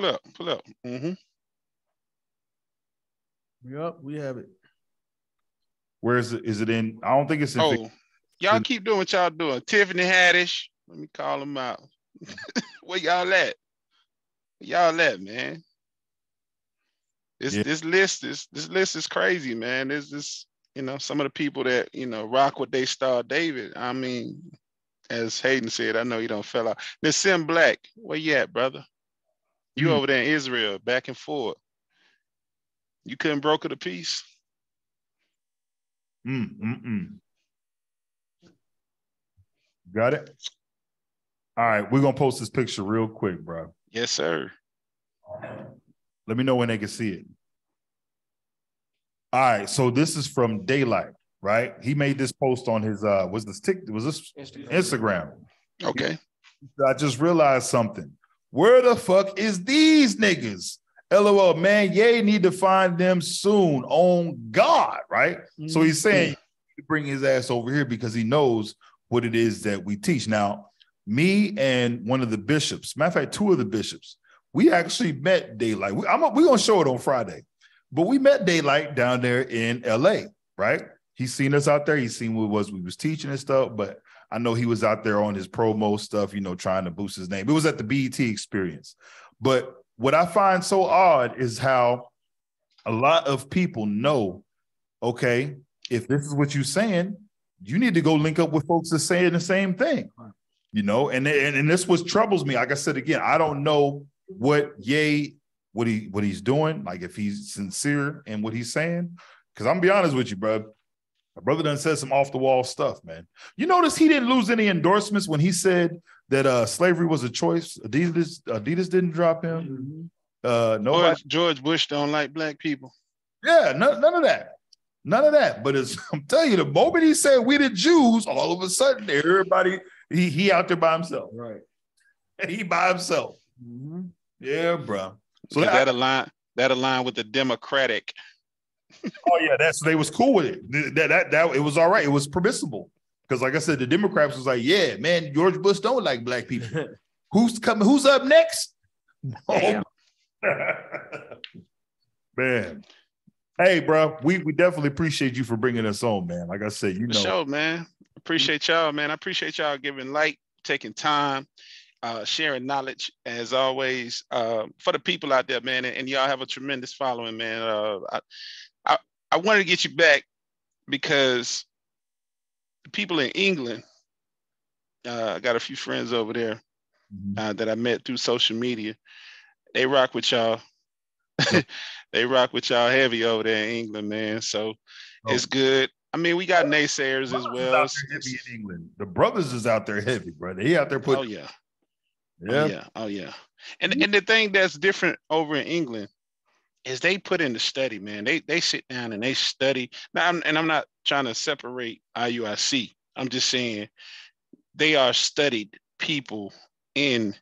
Yep, we have it. Where is it? Is it in? I don't think it's in. Oh, y'all keep doing what y'all doing. Tiffany Haddish. Let me call them out. Where y'all at? Where y'all at, man? This list is crazy, man. This some of the people that rock with they star David. I mean, as Hayden said, I know you don't fell out. Miss Sim Black, where you at, brother? You over there in Israel, back and forth. You couldn't broker the peace. Got it. All right, we're gonna post this picture real quick, bro. Yes, sir. Let me know when they can see it. All right, so this is from Daylight, right? He made this post on his was this Instagram. Okay. I just realized something. Where the fuck is these niggas? LOL, man, Ye need to find them soon on God, right? So he's saying to bring his ass over here because he knows what it is that we teach. Now, me and one of the bishops, matter of fact, two of the bishops, we actually met Daylight. We're going to show it on Friday, but we met Daylight down there in LA, right? He's seen us out there. He's seen what we was teaching and stuff, but I know he was out there on his promo stuff, trying to boost his name. It was at the BET experience. But what I find so odd is how a lot of people know, okay, if this is what you're saying, you need to go link up with folks that saying the same thing, and this what troubles me. Like I said, again, I don't know what he's doing, like if he's sincere in what he's saying, because I'm gonna be honest with you, bro. My brother done said some off the wall stuff, man. You notice he didn't lose any endorsements when he said that slavery was a choice. Adidas didn't drop him. Nobody. George Bush don't like black people. Yeah, none of that. None of that. But I'm telling you, the moment he said we the Jews, all of a sudden everybody he out there by himself. Right. And he by himself. Yeah, bro. So that align with the Democratic. Oh yeah, they was cool with it. That it was all right. It was permissible because, like I said, the Democrats was like, "Yeah, man, George Bush don't like black people. Who's coming? Who's up next?" Oh, man. Hey, bro, we definitely appreciate you for bringing us on, man. Like I said, For sure, man. Appreciate y'all, man. I appreciate y'all giving light, taking time, sharing knowledge as always. For the people out there, man, and y'all have a tremendous following, man. I wanted to get you back because the people in England, I got a few friends over there that I met through social media. They rock with y'all. They rock with y'all heavy over there in England, man. So it's good. I mean, we got naysayers as well. Out there heavy in England. The brothers is out there heavy, brother. He out there putting. Oh yeah. Oh yeah. And the thing that's different over in England is they put in the study, man. They sit down and they study. Now, I'm not trying to separate IUIC. I'm just saying they are studied people in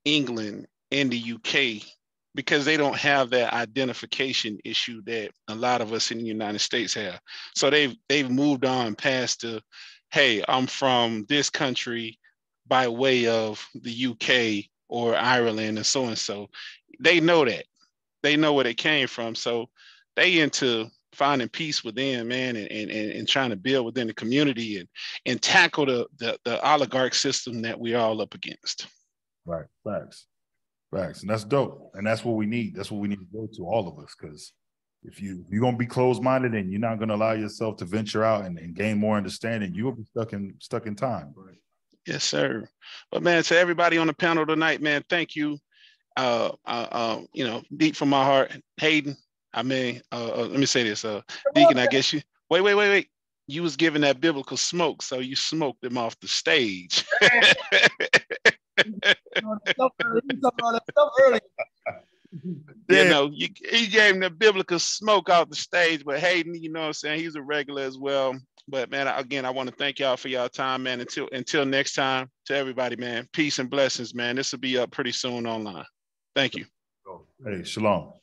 England, in the UK, because they don't have that identification issue that a lot of us in the United States have. So they've moved on past the, hey, I'm from this country by way of the UK or Ireland and so. They know that. They know where they came from. So they into finding peace within, man, and trying to build within the community and tackle the oligarch system that we're all up against. Right. Facts. And that's dope. And that's what we need. That's what we need to go to, all of us. Because if you're going to be closed-minded and you're not going to allow yourself to venture out and gain more understanding, you will be stuck in time. Right? Yes, sir. But man, to everybody on the panel tonight, man, thank you. Deep from my heart, Hayden. I mean, let me say this, Deacon. I guess you. Wait. You was giving that biblical smoke, so you smoked him off the stage. He gave him the biblical smoke off the stage, but Hayden, you know what I'm saying, he's a regular as well. But man, again, I want to thank y'all for y'all time, man. Until next time, to everybody, man, peace and blessings, man. This will be up pretty soon online. Thank you. Hey, shalom.